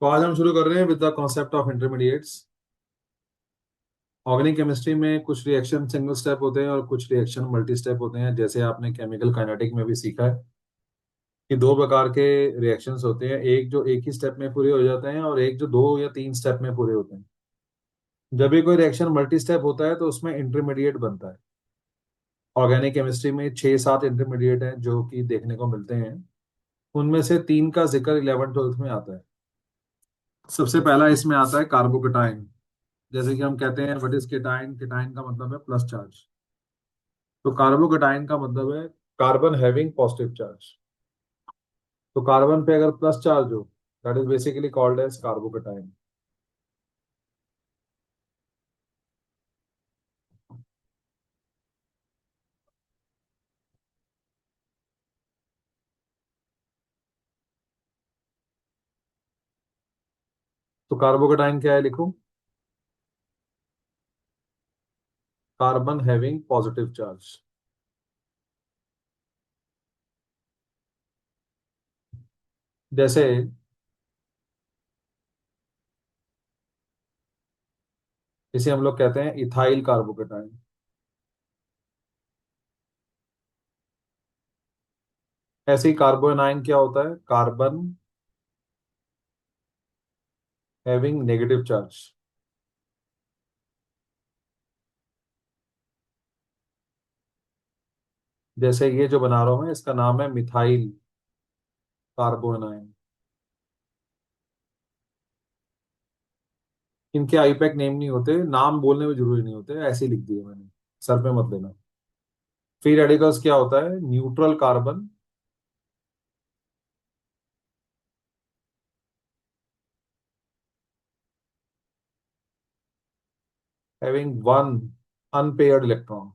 तो आज हम शुरू कर रहे हैं with the concept of intermediates. Organic chemistry में कुछ रिएक्शन सिंगल स्टेप होते हैं और कुछ रिएक्शन मल्टी स्टेप होते हैं। जैसे आपने केमिकल काइनेटिक में भी सीखा है कि दो प्रकार के रिएक्शंस होते हैं, एक जो एक ही स्टेप में पूरे हो जाते हैं और एक जो दो या तीन स्टेप में पूरे होते हैं। जब भी कोई रिएक्शन मल्टी स्टेप होता है तो उसमें इंटरमीडिएट बनता है। ऑर्गेनिक केमिस्ट्री में 6-7 इंटरमीडिएट हैं जो कि देखने को मिलते हैं। उनमें से तीन का जिक्र 11th-12th में आता है। सबसे पहला इसमें आता है कार्बोकेटाइन। जैसे कि हम कहते हैं व्हाट इज केटाइन, केटाइन का मतलब है प्लस चार्ज। तो कार्बोकेटाइन का मतलब है कार्बन हैविंग पॉजिटिव चार्ज। तो कार्बन पे अगर प्लस चार्ज हो, that is basically called as carbocation. तो कार्बोकेटाइन क्या है, लिखो। Carbon having positive charge. जैसे इसे हम लोग कहते हैं इथाइल कार्बोकेटाइन। ऐसे ही कार्बोनाइन क्या होता है, कार्बन हैविंग नेगेटिव चार्ज। जैसे ये जो बना रहा हूं मैं, इसका नाम है मिथाइल कार्बोनाइन। इनके आईपैक नेम नहीं होते, नाम बोलने में जरूरी नहीं होते, ऐसे ही लिख दिए मैंने, सर पे मत लेना। फ्री रेडिकल्स क्या होता है, neutral carbon having one unpaired electron.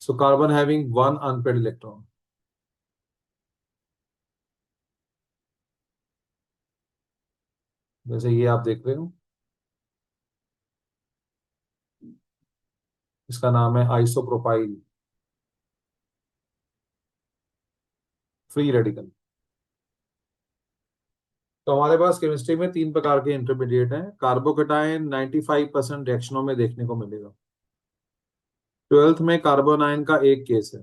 So carbon having one unpaired electron. जैसे ये आप देख रहे हो, इसका नाम है आइसोप्रोपाइल फ्री रेडिकल। तो हमारे पास केमिस्ट्री में तीन प्रकार के इंटरमीडिएट हैं। कार्बोकेटाइन 95% रिएक्शनों में देखने को मिलेगा। 12th में कार्बोनाइन का एक केस है।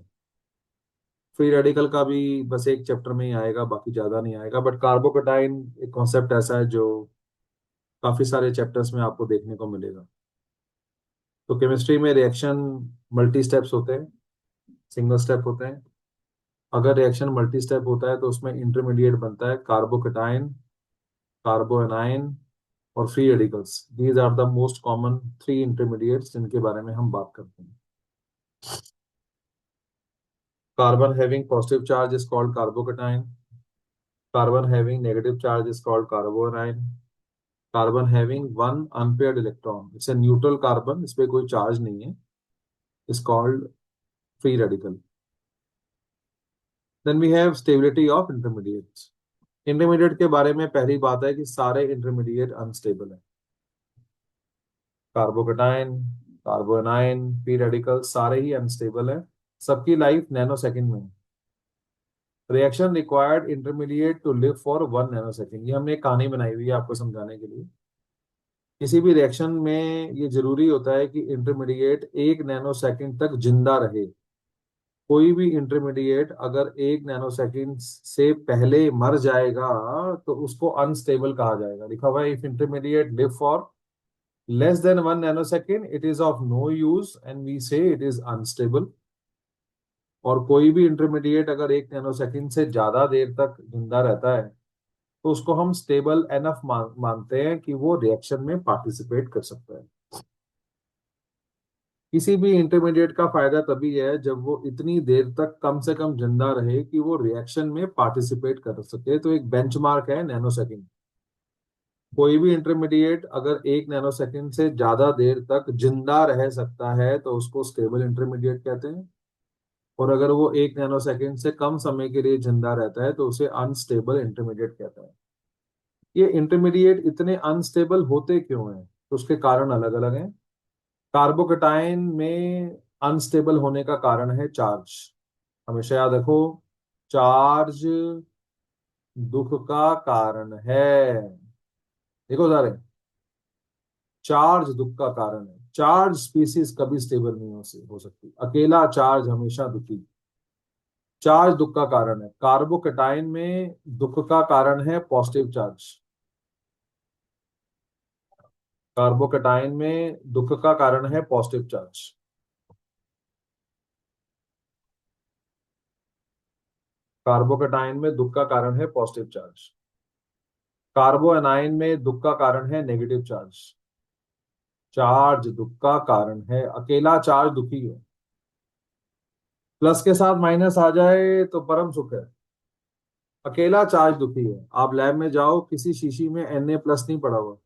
फ्री रेडिकल का भी बस एक चैप्टर में ही आएगा, बाकी ज्यादा नहीं आएगा। बट कार्बोकेटाइन एक कॉन्सेप्ट ऐसा है जो काफी सारे चैप्टर्स में आपको देखने को मिलेगा। तो केमिस्ट्री में रिएक्शन मल्टी स्टेप्स होते हैं, सिंगल स्टेप होते हैं। अगर रिएक्शन मल्टी स्टेप होता है तो उसमें इंटरमीडिएट बनता है कार्बोकेटाइन, कार्बोएनाइन और free radicals. These are the most common three intermediates जिनके बारे में हम बात करते हैं। Carbon having positive charge is called carbocation. Carbon having negative charge is called carbanion. Carbon having one unpaired electron, it's a neutral carbon, इस पे कोई चार्ज नहीं है, is called free radical. Then we have stability of intermediates. Intermediate के बारे में पहली बात है कि सारे इंटरमीडिएट अनस्टेबल है। कार्बोकेटाइन, कार्बोनाइन, फ्री रेडिकल सारे ही अनस्टेबल है। सबकी लाइफ नैनो सेकंड में है। Reaction required intermediate to live for 1 nanosecond, ये हमने एक कहानी बनाई हुई है आपको समझाने के लिए। किसी भी रिएक्शन में ये जरूरी होता है कि इंटरमीडिएट 1 नैनो सेकंड तक जिंदा रहे। कोई भी इंटरमीडिएट अगर 1 नैनो सेकंड से पहले मर जाएगा तो उसको अनस्टेबल कहा जाएगा। लिखा हुआ है if intermediate live for less than 1 nanosecond it is of no use and we say it is unstable। और कोई भी इंटरमीडिएट अगर 1 नैनो सेकंड से ज्यादा देर तक जिंदा रहता है तो उसको हम स्टेबल एनफ मानते हैं कि वो रिएक्शन में पार्टिसिपेट कर सकता है। किसी भी इंटरमीडिएट का फायदा तभी है जब वो इतनी देर तक कम से कम जिंदा रहे कि वो रिएक्शन में पार्टिसिपेट कर सके। तो एक बेंचमार्क है नैनो सेकंड। कोई भी इंटरमीडिएट अगर 1 नैनो सेकंड से ज्यादा देर तक जिंदा रह सकता है तो उसको स्टेबल इंटरमीडिएट कहते हैं। और अगर वो 1 नैनो सेकंड से कम समय के लिए जिंदा रहता है तो उसे अनस्टेबल इंटरमीडिएट कहता है। ये इंटरमीडिएट इतने अनस्टेबल होते क्यों हैं, तो उसके कारण अलग अलग हैं। कार्बोकेटाइन में अनस्टेबल होने का कारण है चार्ज। हमेशा याद रखो, चार्ज दुख का कारण है। देखो सारे, चार्ज दुख का कारण है। चार्ज स्पीसीज कभी स्टेबल नहीं हो सकती, अकेला चार्ज हमेशा दुखी। चार्ज दुख का कारण है। कार्बोकेटाइन में दुख का कारण है पॉजिटिव चार्ज। कार्बोकेटाइन में दुख का कारण है पॉजिटिव चार्ज। कार्बोकेटाइन में दुख का कारण है पॉजिटिव चार्ज। कार्बोएनाइन में दुख का कारण है नेगेटिव चार्ज। चार्ज दुख का कारण है, अकेला चार्ज दुखी है। प्लस के साथ माइनस आ जाए तो परम सुख है। अकेला चार्ज दुखी है। आप लैब में जाओ, किसी शीशी में Na+ नहीं पड़ा हुआ।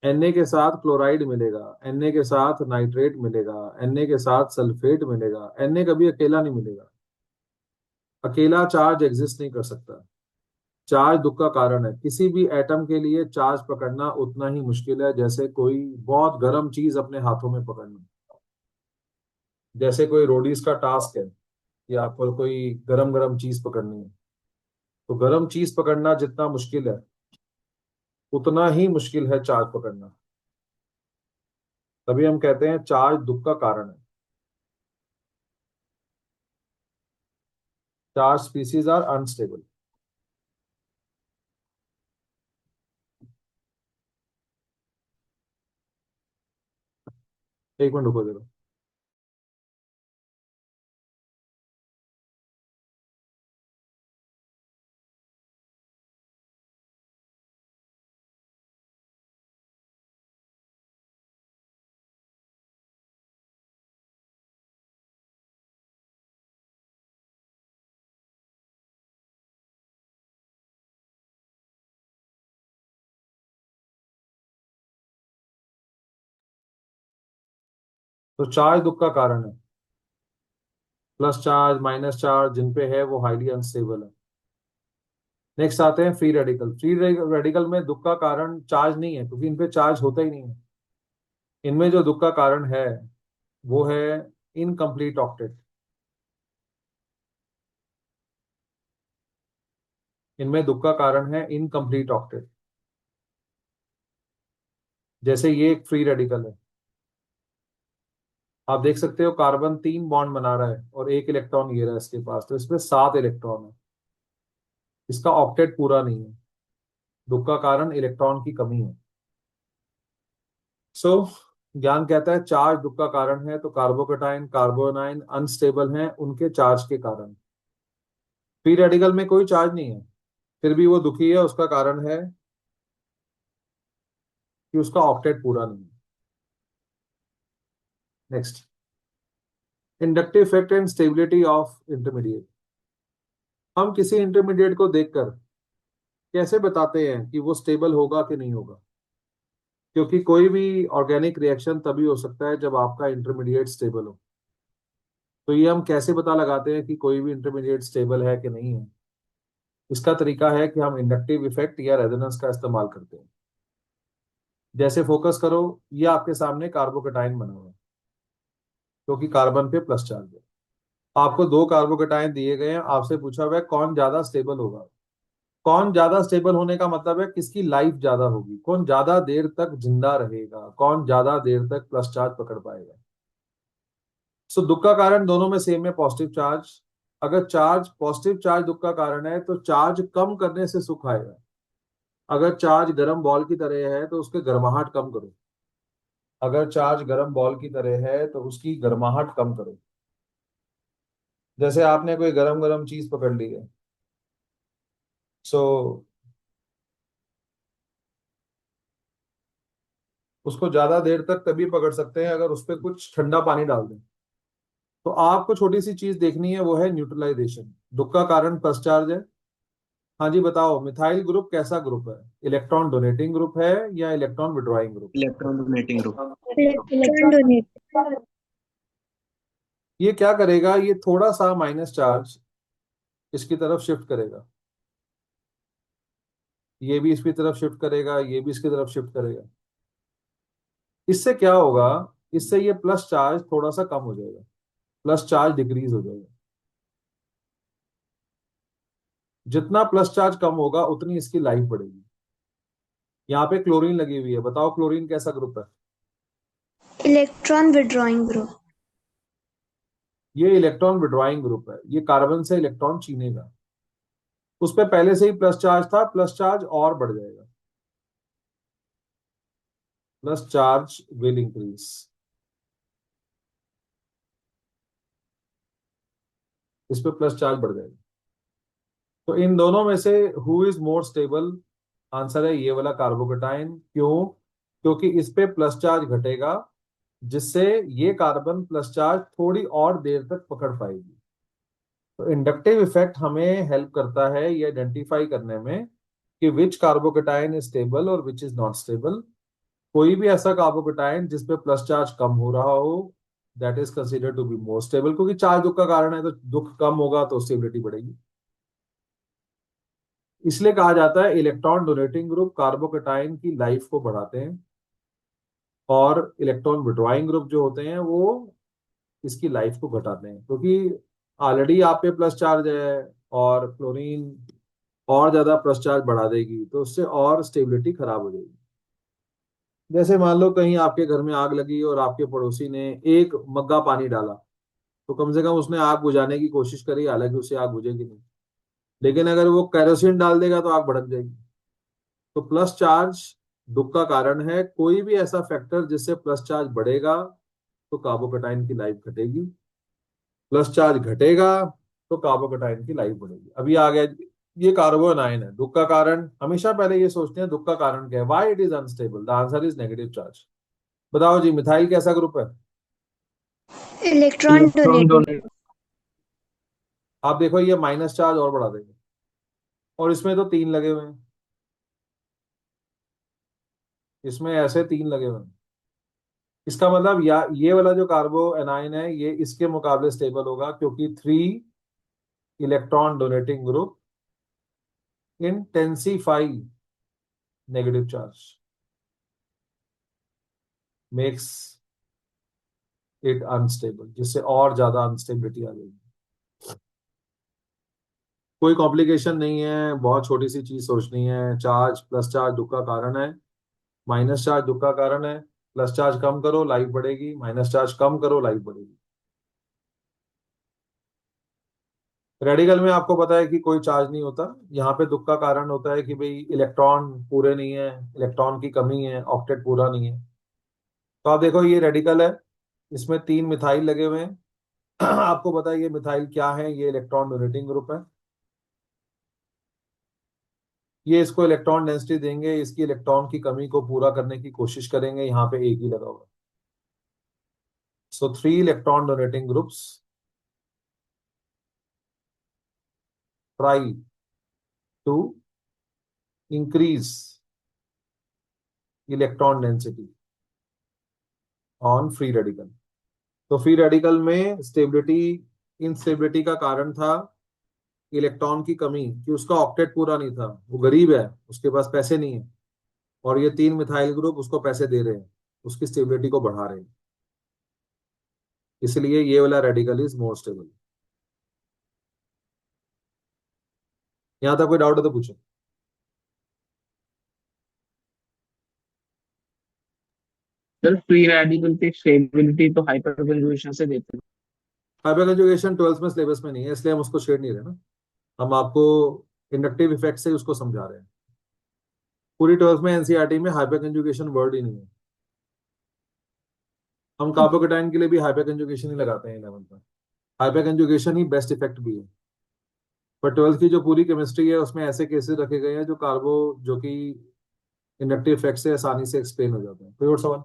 Na के साथ क्लोराइड मिलेगा, Na के साथ नाइट्रेट मिलेगा, Na के साथ सल्फेट मिलेगा। Na कभी अकेला नहीं मिलेगा। अकेला चार्ज एग्जिस्ट नहीं कर सकता। चार्ज दुख का कारण है। किसी भी एटम के लिए चार्ज पकड़ना उतना ही मुश्किल है जैसे कोई बहुत गर्म चीज अपने हाथों में पकड़ना। जैसे कोई रोडीज का टास्क है कि आपको कोई गरम गरम चीज पकड़नी है, तो गरम चीज पकड़ना जितना मुश्किल है, उतना ही मुश्किल है चार्ज पकड़ना। तभी हम कहते हैं चार्ज दुख का कारण है। Charge species are unstable. एक मिनट रुको जरा। तो चार्ज दुख का कारण है। प्लस चार्ज माइनस चार्ज जिन पे है वो हाईली अनस्टेबल है। नेक्स्ट आते हैं फ्री रेडिकल। फ्री रेडिकल में दुख का कारण चार्ज नहीं है, क्योंकि इन पे चार्ज होता ही नहीं है। इनमें जो दुख का कारण है वो है इनकम्प्लीट ऑक्टेट। इनमें दुख का कारण है इनकम्प्लीट ऑक्टेट। जैसे ये एक फ्री रेडिकल है, आप देख सकते हो कार्बन 3 बॉन्ड बना रहा है और एक इलेक्ट्रॉन ये रहा है इसके पास, तो इसमें 7 इलेक्ट्रॉन है। इसका ऑक्टेट पूरा नहीं है। दुख का कारण इलेक्ट्रॉन की कमी है। सो ज्ञान कहता है चार्ज दुख का कारण है, तो कार्बोकेटाइन कार्बोनाइन अनस्टेबल हैं उनके चार्ज के कारण। फ्री रेडिकल में कोई चार्ज नहीं है, फिर भी वो दुखी है। उसका कारण है कि उसका ऑक्टेट पूरा नहीं है। Next, inductive effect and stability of intermediate. हम किसी इंटरमीडिएट को देखकर कैसे बताते हैं कि वो स्टेबल होगा कि नहीं होगा? क्योंकि कोई भी ऑर्गेनिक रिएक्शन तभी हो सकता है जब आपका इंटरमीडिएट स्टेबल हो। तो ये हम कैसे पता लगाते हैं कि कोई भी इंटरमीडिएट स्टेबल है कि नहीं है? इसका तरीका है कि हम इंडक्टिव इफेक्ट या रेजोनेंस का इस्तेमाल करते हैं। जैसे फोकस करो, ये आपके सामने कार्बोकेटाइन बना हुआ है, क्योंकि कार्बन पे प्लस चार्ज है। आपको 2 कार्बोकेटाइन दिए गए हैं, आपसे पूछा हुआ है कौन ज्यादा स्टेबल होगा। कौन ज्यादा स्टेबल होने का मतलब है किसकी लाइफ ज्यादा होगी, कौन ज्यादा देर तक जिंदा रहेगा, कौन ज्यादा देर तक प्लस चार्ज पकड़ पाएगा। सो दुख का कारण दोनों में सेम है, पॉजिटिव चार्ज। अगर चार्ज पॉजिटिव चार्ज दुख का कारण है तो चार्ज कम करने से सुख आएगा। अगर चार्ज गर्म बॉल की तरह है तो उसके गर्माहट कम करो। अगर चार्ज गर्म बॉल की तरह है तो उसकी गर्माहट कम करो। जैसे आपने कोई गरम गरम चीज पकड़ ली है, सो उसको ज्यादा देर तक तभी पकड़ सकते हैं अगर उस पर कुछ ठंडा पानी डाल दें। तो आपको छोटी सी चीज देखनी है, वो है न्यूट्रलाइजेशन। दुख का कारण प्लस चार्ज है। हाँ जी बताओ, मिथाइल ग्रुप कैसा ग्रुप है? इलेक्ट्रॉन डोनेटिंग ग्रुप है या electron withdrawing group? Electron donating group. Electron donate. ये क्या करेगा, ये थोड़ा सा माइनस चार्ज इसकी तरफ शिफ्ट करेगा, ये भी इसकी तरफ शिफ्ट करेगा, ये भी इसकी तरफ शिफ्ट करेगा। इससे क्या होगा, इससे ये प्लस चार्ज थोड़ा सा कम हो जाएगा, प्लस चार्ज डिक्रीज हो जाएगा। जितना प्लस चार्ज कम होगा उतनी इसकी लाइफ बढ़ेगी। यहाँ पे क्लोरीन लगी हुई है, बताओ क्लोरीन कैसा ग्रुप है? Electron withdrawing group. ये इलेक्ट्रॉन विड्रॉइंग ग्रुप है, ये कार्बन से इलेक्ट्रॉन छीनेगा। उस पे पहले से ही प्लस चार्ज था, प्लस चार्ज और बढ़ जाएगा, प्लस चार्ज विल इंक्रीज। इस पे प्लस चार्ज बढ़ जाएगा। तो इन दोनों में से who is more stable? Answer है ये वाला कार्बोकेटाइन। क्यों? क्योंकि इस पे प्लस चार्ज घटेगा, जिससे ये कार्बन प्लस चार्ज थोड़ी और देर तक पकड़ पाएगी। तो इंडक्टिव इफेक्ट हमें हेल्प करता है ये आइडेंटिफाई करने में कि विच कार्बोकेटाइन इज स्टेबल और विच इज नॉट स्टेबल। कोई भी ऐसा कार्बोकेटाइन जिसपे प्लस चार्ज कम हो रहा हो, that is considered to be more stable, क्योंकि चार्ज दुख का कारण है, तो दुख कम होगा तो स्टेबिलिटी बढ़ेगी। इसलिए कहा जाता है इलेक्ट्रॉन डोनेटिंग ग्रुप कार्बोकेटाइन की लाइफ को बढ़ाते हैं, और इलेक्ट्रॉन विड्रॉइंग ग्रुप जो होते हैं वो इसकी लाइफ को घटाते हैं, क्योंकि ऑलरेडी आप पे प्लस चार्ज है, और क्लोरीन और ज्यादा प्लस चार्ज बढ़ा देगी तो उससे और स्टेबिलिटी खराब हो जाएगी। जैसे मान लो कहीं आपके घर में आग लगी और आपके पड़ोसी ने एक मग्गा पानी डाला, तो कम से कम उसने आग बुझाने की कोशिश करी, हालांकि उससे आग बुझेगी नहीं। लेकिन अगर वो केरोसिन डाल देगा तो आग भड़क जाएगी। तो प्लस चार्ज दुख का कारण है। कोई भी ऐसा फैक्टर जिससे प्लस चार्ज बढ़ेगा तो कार्बोकेटाइन की लाइफ घटेगी, प्लस चार्ज घटेगा तो कार्बोकेटाइन की लाइफ बढ़ेगी। अभी आ गया, ये कार्बोनाइन है दुख का कारण। हमेशा पहले ये सोचते हैं दुख का कारण क्या है, why it is unstable. The answer is negative charge. बताओ जी, मिथाइल कैसा ग्रुप है? Electron electron donating. डोनेट। आप देखो ये माइनस चार्ज और बढ़ा देंगे, और इसमें तो तीन लगे हुए हैं, इसमें ऐसे तीन लगे हुए हैं। इसका मतलब या ये वाला जो कार्बो एनाइन है ये इसके मुकाबले स्टेबल होगा, क्योंकि three electron donating group intensify negative charge, makes it unstable, जिससे और ज्यादा अनस्टेबिलिटी आ जाएगी। कोई कॉम्प्लिकेशन नहीं है, बहुत छोटी सी चीज सोचनी है। चार्ज प्लस चार्ज दुख का कारण है, माइनस चार्ज दुख का कारण है। प्लस चार्ज कम करो लाइफ बढ़ेगी, माइनस चार्ज कम करो लाइफ बढ़ेगी। रेडिकल में आपको पता है कि कोई चार्ज नहीं होता। यहाँ पे दुख का कारण होता है कि भाई इलेक्ट्रॉन पूरे नहीं है, इलेक्ट्रॉन की कमी है, ऑक्टेट पूरा नहीं है। तो आप देखो ये रेडिकल है, इसमें तीन मिथाइल लगे हुए हैं। आपको पता है ये मिथाइल क्या है, ये इलेक्ट्रॉन डोनेटिंग ग्रुप है। ये इसको इलेक्ट्रॉन डेंसिटी देंगे, इसकी इलेक्ट्रॉन की कमी को पूरा करने की कोशिश करेंगे। यहाँ पे एक ही लगा होगा। So three electron donating groups try to increase electron density on free radical. तो फ्री रेडिकल में स्टेबिलिटी, इंस्टेबिलिटी का कारण था इलेक्ट्रॉन की कमी, कि उसका ऑक्टेट पूरा नहीं था, वो गरीब है, उसके पास पैसे नहीं है, और ये तीन मिथाइल ग्रुप उसको पैसे दे रहे हैं, उसकी स्टेबिलिटी को बढ़ा रहे हैं। इसलिए ये वाला रेडिकल इज मोर स्टेबल। यहां तक कोई डाउट है तो पूछो। सर फ्री रेडिकल की स्टेबिलिटी तो हाइपर कंजुगेशन से देते हैं। हाइपर कंजुगेशन ट्वेल्थ में सिलेबस में नहीं है, इसलिए हम उसको छेड़ नहीं रहे ना। हम आपको इंडक्टिव इफेक्ट से उसको समझा रहे हैं। पूरी ट्वेल्थ में एनसीईआरटी में हाइपर कंजुगेशन वर्ड ही नहीं है। हम कार्बोकेटाइन के लिए भी हाइपर कंजुगेशन ही लगाते हैं 11th में। हाइपर कंजुगेशन ही बेस्ट इफेक्ट भी है। पर ट्वेल्थ की जो पूरी केमिस्ट्री है उसमें ऐसे केसेस रखे गए हैं जो कार्बो, जो कि इंडक्टिव इफेक्ट से आसानी से एक्सप्लेन हो जाते हैं। कोई और सवाल?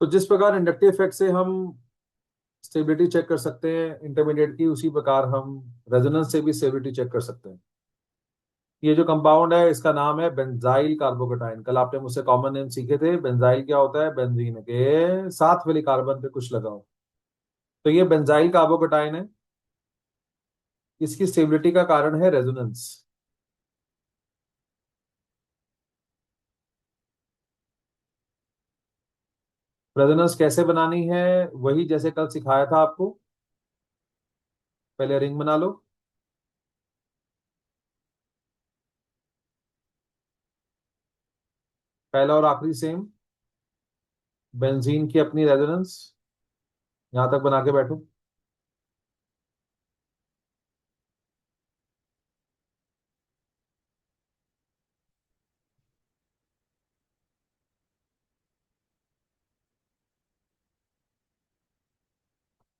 तो जिस प्रकार इंडक्टिव इफेक्ट से हम स्टेबिलिटी चेक कर सकते हैं इंटरमीडिएट की, उसी प्रकार हम रेजोनेंस से भी स्टेबिलिटी चेक कर सकते हैं। ये जो कंपाउंड है इसका नाम है बेंजाइल कार्बोकेटाइन। कल आपने मुझसे कॉमन नेम सीखे थे। बेंजाइल क्या होता है? बेंजीन के साथ वाली कार्बन पे कुछ लगा हो। तो ये बेंजाइल कार्बोकेटाइन है। इसकी स्टेबिलिटी का कारण है रेजोनेंस। रेजोनेंस कैसे बनानी है? वही जैसे कल सिखाया था आपको। पहले रिंग बना लो। पहला और आखिरी सेम। बेंजीन की अपनी रेजोनेंस। यहां तक बना के बैठो।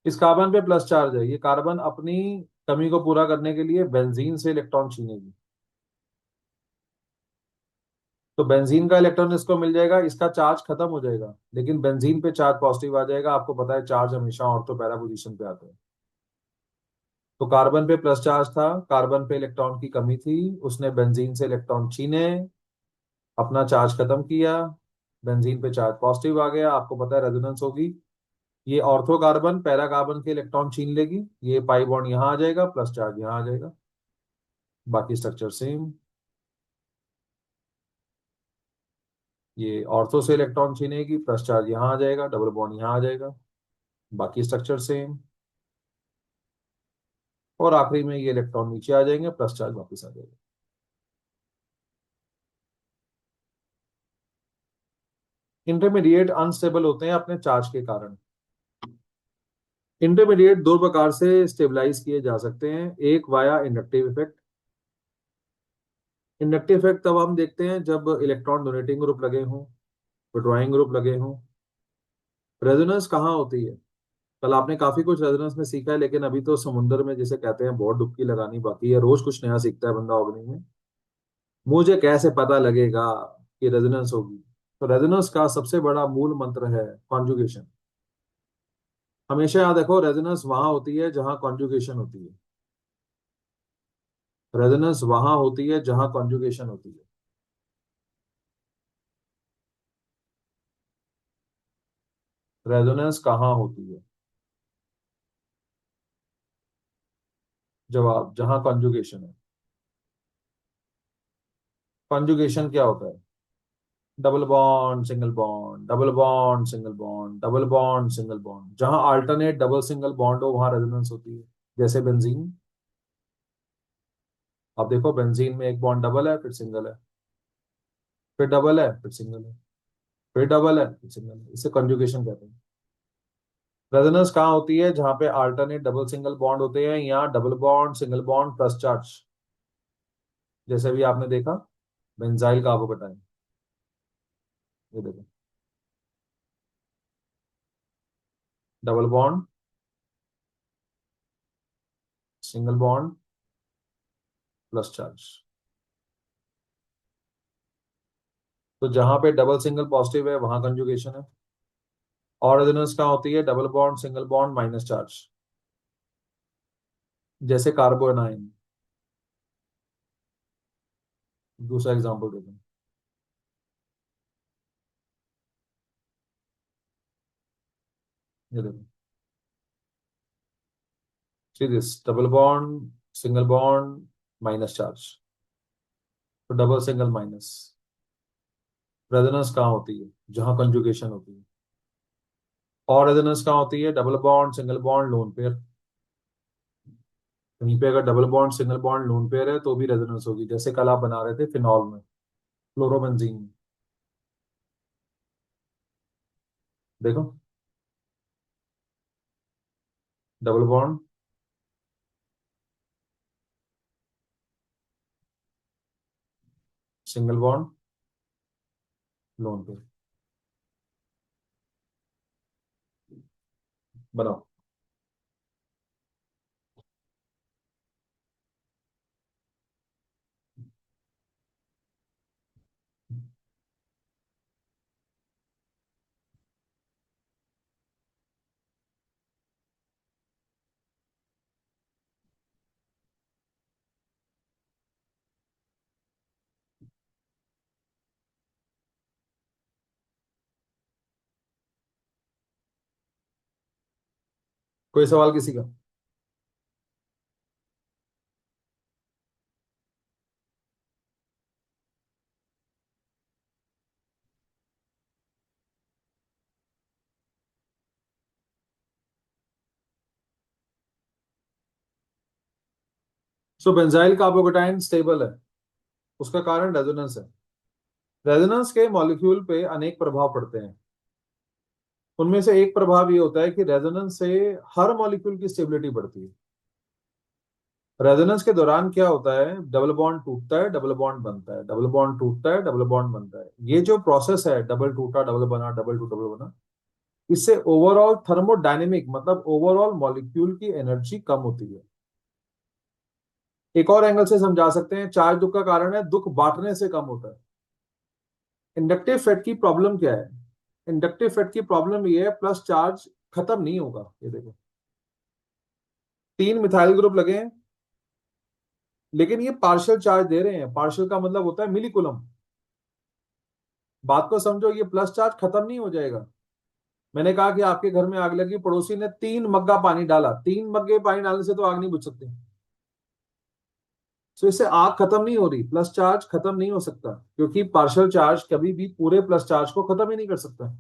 इस कार्बन पे प्लस चार्ज है, ये कार्बन अपनी कमी को पूरा करने के लिए बेंजीन से इलेक्ट्रॉन छीनेगी। तो बेंजीन का इलेक्ट्रॉन इसको मिल जाएगा, इसका चार्ज खत्म हो जाएगा, लेकिन बेंजीन पे चार्ज पॉजिटिव आ जाएगा। आपको पता है चार्ज हमेशा ऑर्थो पैरा पोजीशन पे आते हैं। तो कार्बन पे प्लस चार्ज था, कार्बन पे इलेक्ट्रॉन की कमी थी, उसने बेंजीन से इलेक्ट्रॉन छीने, अपना चार्ज खत्म किया, बेंजीन पे चार्ज पॉजिटिव आ गया। आपको पता है रेजोनेंस होगी, ये ऑर्थो कार्बन पैरा कार्बन के इलेक्ट्रॉन छीन लेगी, ये पाई बॉन्ड यहां आ जाएगा, प्लस चार्ज यहां आ जाएगा, बाकी स्ट्रक्चर सेम। ये ऑर्थो से इलेक्ट्रॉन छीनेगी, प्लस चार्ज यहां आ जाएगा, डबल बॉन्ड यहां आ जाएगा, बाकी स्ट्रक्चर सेम। और आखिरी में ये इलेक्ट्रॉन नीचे आ जाएंगे, प्लस चार्ज वापस आ जाएगा। इंटरमीडिएट अनस्टेबल होते हैं अपने चार्ज के कारण। इंटरमीडिएट दो प्रकार से स्टेबलाइज किए जा सकते हैं, एक via inductive effect. Inductive effect तब हम देखते हैं जब इलेक्ट्रॉन डोनेटिंग ग्रुप लगे हों, विड्रॉइंग ग्रुप लगे हों। रेजोनेंस कहाँ होती है? कल आपने काफी कुछ रेजोनेंस में सीखा है, लेकिन अभी तो समुद्र में जिसे कहते हैं बहुत डुबकी लगानी बाकी है। रोज कुछ नया सीखता है बंदा ऑर्गेनिक में। मुझे कैसे पता लगेगा कि रेजोनेंस होगी? तो रेजोनेंस का सबसे बड़ा मूल मंत्र है कॉन्जुगेशन। हमेशा याद रखो, रेजोनेंस वहां होती है जहां कॉन्जुगेशन होती है। रेजोनेंस वहां होती है जहां कॉन्जुगेशन होती है। रेजोनेंस कहाँ होती है? जवाब, जहां कॉन्जुगेशन है। कॉन्जुगेशन क्या होता है? Double bond single bond, double bond single bond, double bond single bond. जहां अल्टरनेट डबल सिंगल बॉन्ड हो वहां रेजोनेंस होती है। जैसे बेंजीन। अब देखो, बेंजीन में एक बॉन्ड डबल है, फिर सिंगल है, फिर डबल है, फिर सिंगल है, फिर डबल है, फिर सिंगल है। इसे कॉन्जुगेशन कहते हैं। रेजोनेंस कहाँ होती है? जहां पे अल्टरनेट डबल सिंगल बॉन्ड होते हैं, या double bond single bond plus charge. जैसे भी आपने देखा बेंजाइल का आपको बताएं। ये देखो, double bond single bond plus charge. तो जहां पे डबल सिंगल पॉजिटिव है वहां कंजुगेशन है। और रेजोनेंस कहाँ होती है? Double bond single bond minus charge. जैसे कार्बोनाइन। दूसरा एग्जांपल देते हैं। ये देखो, see this double bond single bond minus charge, तो डबल सिंगल माइनस। रेजोनेंस कहाँ होती है? जहां कंजुगेशन होती है। और रेजोनेंस कहाँ होती है? Double bond single bond lone pair. कहीं पे अगर double bond single bond lone pair है तो भी रेजोनेंस होगी, जैसे कल आप बना रहे थे फिनॉल में, फ्लोरोबेंजीन में। देखो, double bond single bond lone pair. बनाओ। कोई सवाल किसी का? सो बेंजाइल कार्बोकेटाइन स्टेबल है, उसका कारण रेजोनेंस है। रेजोनेंस के मॉलिक्यूल पे अनेक प्रभाव पड़ते हैं। उनमें से एक प्रभाव ये होता है कि रेजोनेंस से हर मॉलिक्यूल की स्टेबिलिटी बढ़ती है। रेजोनेंस के दौरान क्या होता है, डबल बॉन्ड टूटता है, डबल बॉन्ड बनता है, डबल बॉन्ड टूटता है, डबल बॉन्ड बनता है। ये जो प्रोसेस है, डबल टूटा डबल बना, डबल टूटा डबल बना, इससे ओवरऑल थर्मोडायनेमिक मतलब ओवरऑल मॉलिक्यूल की एनर्जी कम होती है। एक और एंगल से समझा सकते हैं, चार्ज दुख का कारण है, दुख बांटने से कम होता है। इंडक्टिव फेट की प्रॉब्लम क्या है? इंडक्टिव फेट की प्रॉब्लम ये है, प्लस चार्ज खत्म नहीं होगा। ये देखो, 3 मिथाइल ग्रुप लगे हैं, लेकिन ये पार्शियल चार्ज दे रहे हैं। पार्शियल का मतलब होता है मिली कूलम। बात को समझो, ये प्लस चार्ज खत्म नहीं हो जाएगा। मैंने कहा कि आपके घर में आग लगी, पड़ोसी ने 3 मग्गा पानी डाला, 3 मग्गे पानी डालने से तो आग नहीं बुझ सकती। तो इससे आग खत्म नहीं हो रही, प्लस चार्ज खत्म नहीं हो सकता, क्योंकि पार्शियल चार्ज कभी भी पूरे प्लस चार्ज को खत्म ही नहीं कर सकता,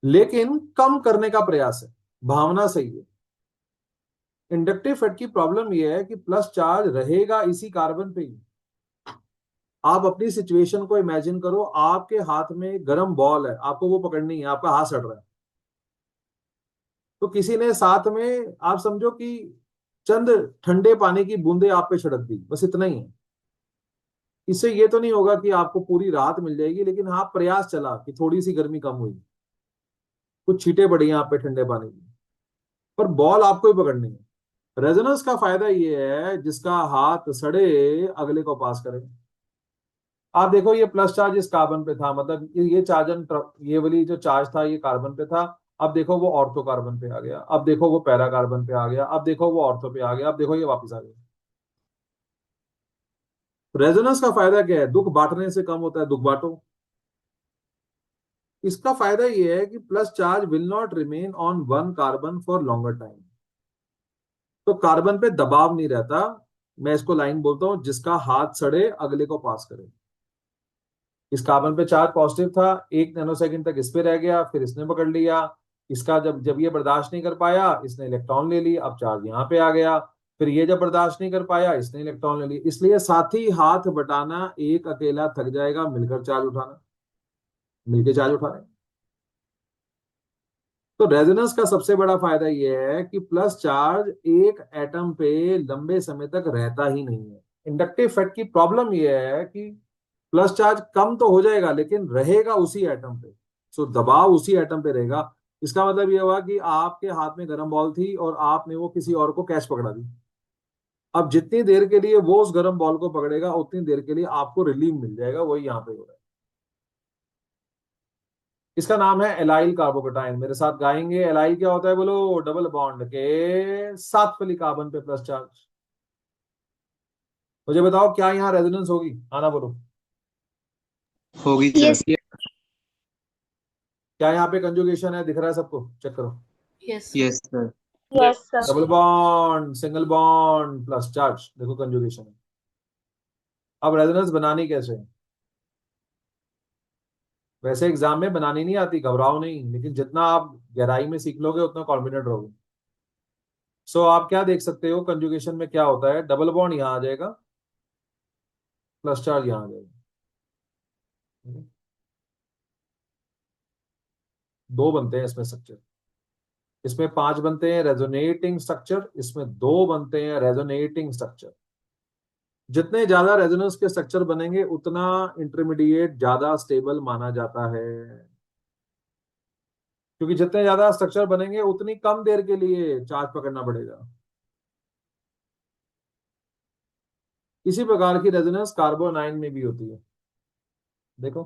लेकिन कम करने का प्रयास है। भावना सही है। इंडक्टिव फेट की प्रॉब्लम यह है कि प्लस चार्ज रहेगा इसी कार्बन पे ही। आप अपनी सिचुएशन को इमेजिन करो, आपके हाथ में गर्म बॉल है, आपको वो पकड़नी है, आपका हाथ सड़ रहा है, तो किसी ने साथ में, आप समझो कि चंद ठंडे पानी की बूंदे आप पे छिड़क दी, बस इतना ही है। इससे ये तो नहीं होगा कि आपको पूरी राहत मिल जाएगी, लेकिन हाँ, प्रयास चला कि थोड़ी सी गर्मी कम हुई, कुछ छींटे पड़ी हैं आप पे ठंडे पानी की, पर बॉल आपको ही पकड़नी है। रेजोनेंस का फायदा ये है, जिसका हाथ सड़े अगले को पास करे। आप देखो, ये प्लस चार्ज इस कार्बन पे था, मतलब ये चार्ज, ये वाली जो चार्ज था ये कार्बन पे था। अब देखो वो ऑर्थो कार्बन पे आ गया, अब देखो वो पैरा कार्बन पे आ गया, अब देखो वो ऑर्थो पे आ गया, अब देखो ये वापस आ गया। रेजोनेंस का फायदा क्या है? दुख बांटने से कम होता है, दुख बांटो। इसका फायदा ये है कि plus charge will not remain on one carbon for longer time. तो कार्बन पे दबाव नहीं रहता। मैं इसको लाइन बोलता हूं, जिसका हाथ सड़े अगले को पास करे। इस कार्बन पे चार्ज पॉजिटिव था, 1 नैनोसेकंड तक इस पे रह गया, फिर इसने पकड़ लिया। इसका जब जब ये बर्दाश्त नहीं कर पाया, इसने इलेक्ट्रॉन ले ली, अब चार्ज यहाँ पे आ गया। फिर ये जब बर्दाश्त नहीं कर पाया, इसने इलेक्ट्रॉन ले ली। इसलिए साथी हाथ बटाना, एक अकेला थक जाएगा, मिलकर चार्ज उठाना, मिलकर चार्ज उठाना। तो रेजोनेंस का सबसे बड़ा फायदा यह है कि प्लस चार्ज एक एटम पे लंबे समय तक रहता ही नहीं है। इंडक्टिव फेट की प्रॉब्लम यह है कि प्लस चार्ज कम तो हो जाएगा, लेकिन रहेगा उसी एटम पे। सो दबाव उसी एटम पे रहेगा। इसका मतलब यह हुआ कि आपके हाथ में गर्म बॉल थी और आपने वो किसी और को कैच पकड़ा दी। अब जितनी देर के लिए वो उस गर्म बॉल को पकड़ेगा, उतनी देर के लिए आपको रिलीफ मिल जाएगा। वही यहाँ पे हो रहा है। इसका नाम है एलाइल कार्बोकेटाइन। मेरे साथ गाएंगे, एलाइल क्या होता है बोलो? डबल बॉन्ड के साथ वाली कार्बन पे प्लस चार्ज। मुझे बताओ, क्या यहाँ रेजोनेंस होगी? आना बोलो। होगी सर। यस। क्या यहाँ पे कंजुगेशन है? दिख रहा है सबको? चेक करो। Yes yes sir. Yes sir. Double bond, single bond, plus charge, देखो कंजुगेशन है। अब रेजोनेंस बनानी कैसे है? वैसे एग्जाम में बनानी नहीं आती, घबराओ नहीं, लेकिन जितना आप गहराई में सीख लोगे उतना कॉन्फिडेंट रहोगे। सो आप क्या देख सकते हो, कंजुगेशन में क्या होता है? डबल बॉन्ड यहाँ आ जाएगा, प्लस चार्ज यहाँ आ जाएगा। दो बनते हैं इसमें स्ट्रक्चर। इसमें 5 बनते हैं रेजोनेटिंग स्ट्रक्चर, इसमें 2 बनते हैं रेजोनेटिंग स्ट्रक्चर। जितने ज्यादा रेजोनेंस के स्ट्रक्चर बनेंगे, उतना इंटरमीडिएट ज्यादा स्टेबल माना जाता है। क्योंकि जितने ज्यादा स्ट्रक्चर बनेंगे, उतनी कम देर के लिए चार्ज पकड़ना पड़ेगा। इसी प्रकार की रेजोनेंस कार्बोनाइन में भी होती है। देखो,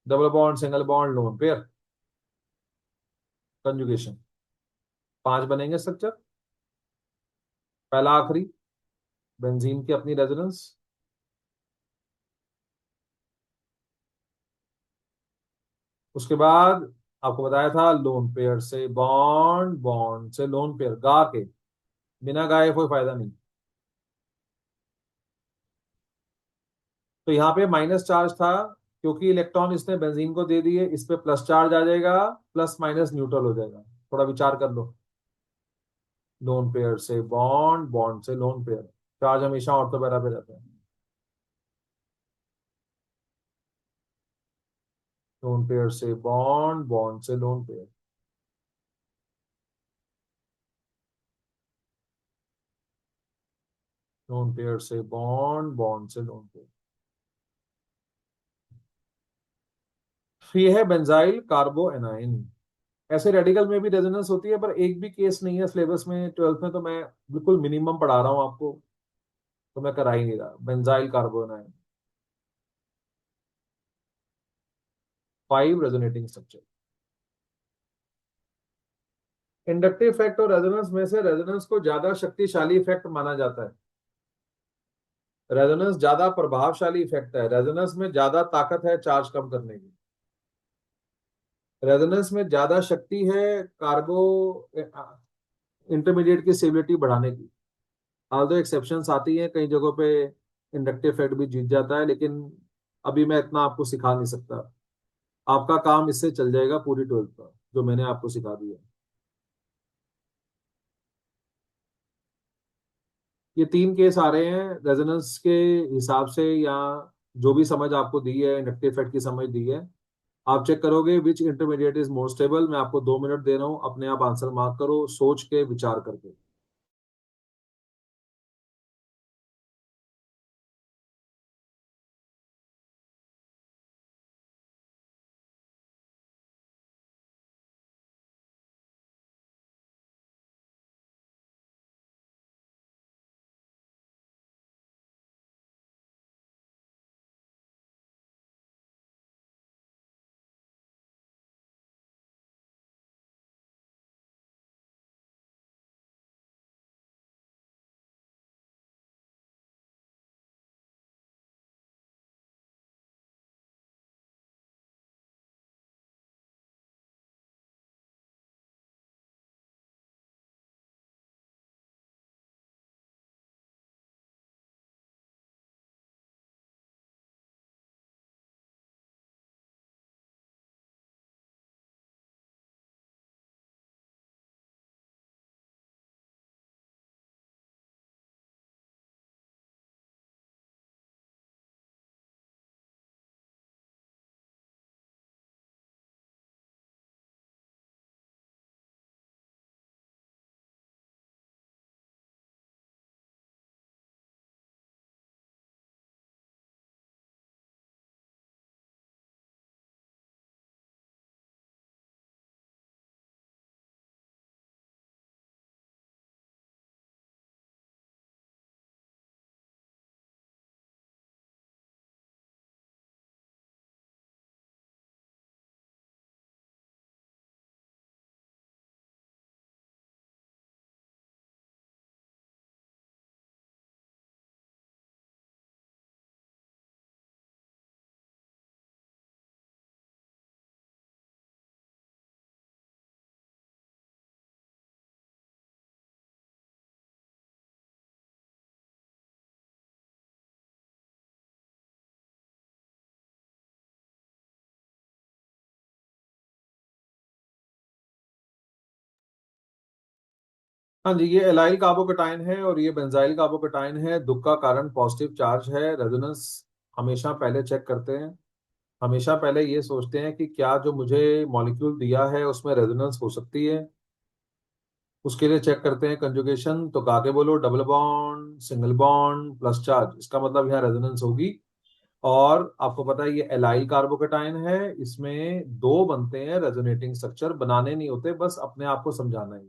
double bond, single bond, lone pair, conjugation, 5 बनेंगे स्ट्रक्चर। पहला आखिरी, बेंजीन की अपनी रेजोनेंस। उसके बाद आपको बताया था, लोन पेयर से बॉन्ड, बॉन्ड से लोन पेयर, गा के। बिना गाए कोई फायदा नहीं। तो यहाँ पे माइनस चार्ज था, क्योंकि इलेक्ट्रॉन इसने बेंजीन को दे दिए, इस पे प्लस चार्ज आ जाएगा, प्लस माइनस न्यूट्रल हो जाएगा। थोड़ा विचार कर लो। लोन पेयर से बॉन्ड, बॉन्ड से लोन पेयर, चार्ज हमेशा ऑर्थो पैरा पे रहता है। लोन पेयर से बॉन्ड, बॉन्ड से लोन पेयर। लोन पेयर से बॉन्ड, बॉन्ड से लोन पेयर। ये है बेंजाइल कार्बो एनाइन। ऐसे रेडिकल में भी रेजोनेंस होती है, पर एक भी केस नहीं है सिलेबस में। 12th में तो मैं बिल्कुल मिनिमम पढ़ा रहा हूँ आपको, तो मैं करा ही नहीं रहा। Benzyl carbanion, 5 resonating structure. Inductive effect और रेजोनेंस में से रेजोनेंस को ज्यादा शक्तिशाली इफेक्ट माना जाता है। रेजोनेंस ज्यादा प्रभावशाली इफेक्ट है, रेजोनेंस में ज्यादा ताकत है चार्ज कम करने की। रेजोनेंस में ज्यादा शक्ति है कार्बो इंटरमीडिएट की स्टेबिलिटी बढ़ाने की। ऑल्दो एक्सेप्शंस आती हैं, कई जगहों पे इंडक्टिव इफेक्ट भी जीत जाता है, लेकिन अभी मैं इतना आपको सिखा नहीं सकता। आपका काम इससे चल जाएगा पूरी 12th का, जो मैंने आपको सिखा दिया। ये 3 केस आ रहे हैं रेजोनेंस के हिसाब से, या जो भी समझ आपको दी है, इंडक्टिव इफेक्ट की समझ दी है। आप चेक करोगे विच इंटरमीडिएट इज मोर स्टेबल। मैं आपको 2 मिनट दे रहा हूं, अपने आप आंसर मार्क करो सोच के, विचार करके। हाँ जी, ये एलाइल कार्बोकेटाइन है और ये बेंजाइल कार्बोकेटाइन है। दुख का कारण पॉजिटिव चार्ज है। रेजोनेंस हमेशा पहले चेक करते हैं, हमेशा पहले ये सोचते हैं कि क्या जो मुझे मॉलिक्यूल दिया है उसमें रेजोनेंस हो सकती है। उसके लिए चेक करते हैं कंजुगेशन। तो गा के बोलो, double bond, single bond, plus charge, इसका मतलब यहाँ रेजोनेंस होगी। और आपको पता है ये एलाइल कार्बोकेटाइन है, इसमें 2 बनते हैं रेजोनेटिंग स्ट्रक्चर, बनाने नहीं होते, बस अपने आप को समझाना है।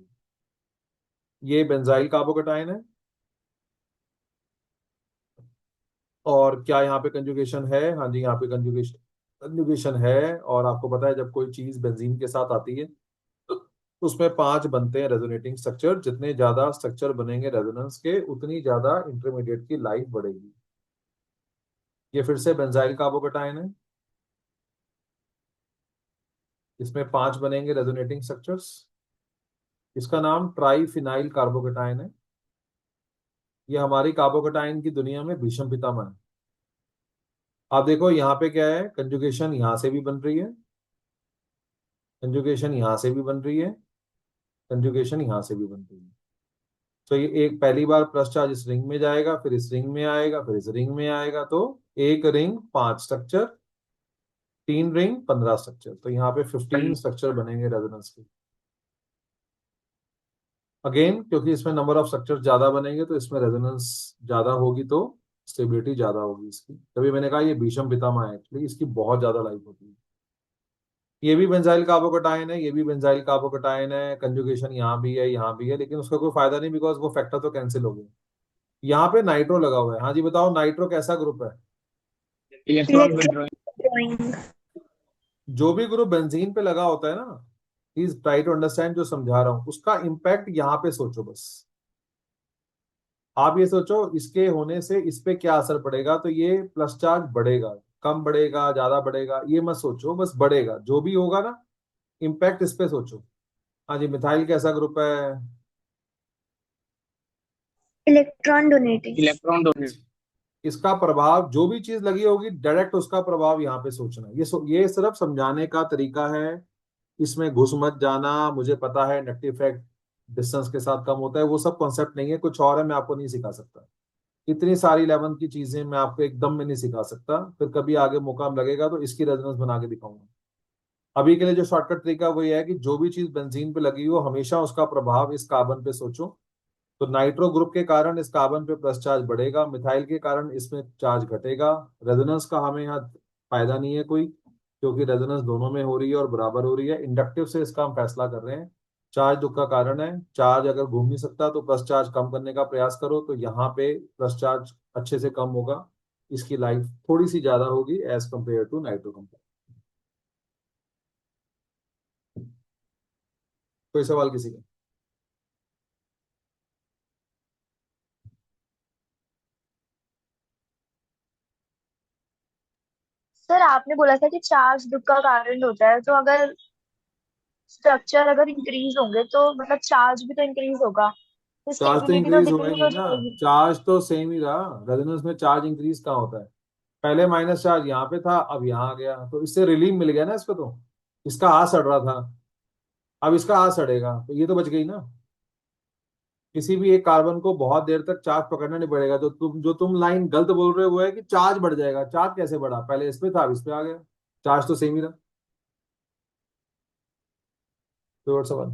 ये बेंजाइल कार्बोकेटाइन है। और क्या यहाँ पे कंजुगेशन है? हाँ जी, यहाँ पे कंजुगेशन कंजुगेशन है। और आपको पता है जब कोई चीज बेंजीन के साथ आती है तो उसमें 5 बनते हैं रेजोनेटिंग स्ट्रक्चर। जितने ज्यादा स्ट्रक्चर बनेंगे रेजोनेंस के, उतनी ज्यादा इंटरमीडिएट की लाइफ बढ़ेगी। ये फिर से बेंजाइल कार्बोकेटाइन है, इसमें 5 बनेंगे रेजोनेटिंग स्ट्रक्चर्स। इसका नाम ट्राइफिनाइल कार्बोकेटाइन है। ये हमारी कार्बोकेटाइन की दुनिया में भीषम पितामह है। आप देखो यहाँ पे क्या है, कंजुगेशन यहाँ से भी बन रही है, कंजुगेशन यहाँ से भी बन रही है, कंजुगेशन यहाँ से भी बन रही है। तो ये एक पहली बार प्लस चार्ज इस रिंग में जाएगा, फिर इस रिंग में आएगा, फिर इस रिंग में आएगा, तो एक रिंग 5 स्ट्रक्चर, 3 रिंग 15 स्ट्रक्चर, तो यहाँ पे 15 स्ट्रक्चर बनेंगे रेजोनेंस के। अगेन क्योंकि इसमें नंबर ऑफ स्ट्रक्चर ज्यादा बनेंगे तो इसमें रेजोनेंस ज्यादा होगी, तो स्टेबिलिटी ज्यादा होगी इसकी। तभी मैंने कहा ये भीषम पितामह है, एक्चुअली इसकी बहुत ज्यादा लाइफ होती है। ये भी बेंजाइल कार्बोकटायन है, ये भी बेंजाइल कार्बोकटायन है, कंजुगेशन यहाँ भी है, यहाँ भी है, लेकिन उसका कोई फायदा नहीं, बिकॉज वो फैक्टर तो कैंसिल हो गए। यहाँ पे नाइट्रो लगा हुआ है। हाँ जी बताओ, नाइट्रो कैसा ग्रुप है? Electron electron withdrawing. ड्राइंग। जो भी ग्रुप बेंजीन पे लगा होता है ना, प्लीज ट्राई टू अंडरस्टैंड जो समझा रहा हूं, उसका इम्पैक्ट यहाँ पे सोचो बस। आप ये सोचो इसके होने से इस पे क्या असर पड़ेगा, तो ये प्लस चार्ज बढ़ेगा, कम बढ़ेगा, ज्यादा बढ़ेगा, ये मत सोचो, बस बढ़ेगा जो भी होगा ना, इम्पैक्ट इस पे सोचो। हाँ जी, मिथाइल कैसा ग्रुप है? Electron donating. Electron donate. इसका प्रभाव जो भी चीज लगी होगी डायरेक्ट उसका प्रभाव यहाँ पे सोचना, ये सिर्फ समझाने का तरीका है। इसमें घुस मत जाना, मुझे पता है नेट इफेक्ट डिस्टेंस के साथ कम होता है, वो सब कॉन्सेप्ट नहीं है, कुछ और है, मैं आपको नहीं सिखा सकता। इतनी सारी 11 की चीजें मैं आपको एकदम में नहीं सिखा सकता, फिर कभी आगे मौका लगेगा तो इसकी रेजोनेंस बना के दिखाऊंगा। अभी के लिए जो शॉर्टकट तरीका वो ये है कि जो भी चीज बेंजीन पे लगी हो हमेशा उसका प्रभाव इस कार्बन पे सोचो। तो नाइट्रो ग्रुप के कारण इस कार्बन पे प्लस चार्ज बढ़ेगा, मिथाइल के कारण इसमें चार्ज घटेगा। रेजोनेंस का हमें यहाँ फायदा नहीं है कोई, क्योंकि रेजोनेंस दोनों में हो रही है और बराबर हो रही है। इंडक्टिव से इसका हम फैसला कर रहे हैं। चार्ज दुख का कारण है, चार्ज अगर घूम नहीं सकता तो प्लस चार्ज कम करने का प्रयास करो, तो यहाँ पे प्लस चार्ज अच्छे से कम होगा, इसकी लाइफ थोड़ी सी ज्यादा होगी as compare to nitro compound. कोई सवाल किसी का? सर आपने बोला था कि चार्ज दुख का कारण होता है, तो अगर स्ट्रक्चर अगर इंक्रीज होंगे तो मतलब चार्ज भी तो इंक्रीज होगा, तो चार्ज तो स्टेबिलिटी तो इंक्रीज हुआ ही डिक्रीज नहीं हो ना, जाएगी। चार्ज तो सेम ही रहा। रेजोनेंस में चार्ज इंक्रीज कहाँ होता है? पहले माइनस चार्ज यहाँ पे था, अब यहाँ आ गया, तो इससे रिलीफ मिल गया ना इसको, तो इसका हाथ सड़ रहा था, अब इसका हाथ सड़ेगा, तो ये तो बच गई ना। किसी भी एक कार्बन को बहुत देर तक चार्ज पकड़ना नहीं पड़ेगा। तो तुम लाइन गलत बोल रहे हो वो है कि चार्ज बढ़ जाएगा। चार्ज कैसे बढ़ा? पहले इस पे था, अब इस पे आ गया, चार्ज तो सेम ही रहा। कोई और सवाल?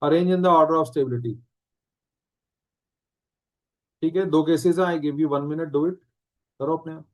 Arrange in the order of stability. ठीक है, 2 केसेस है, I give you 1 minute, do it, करो अपने आप।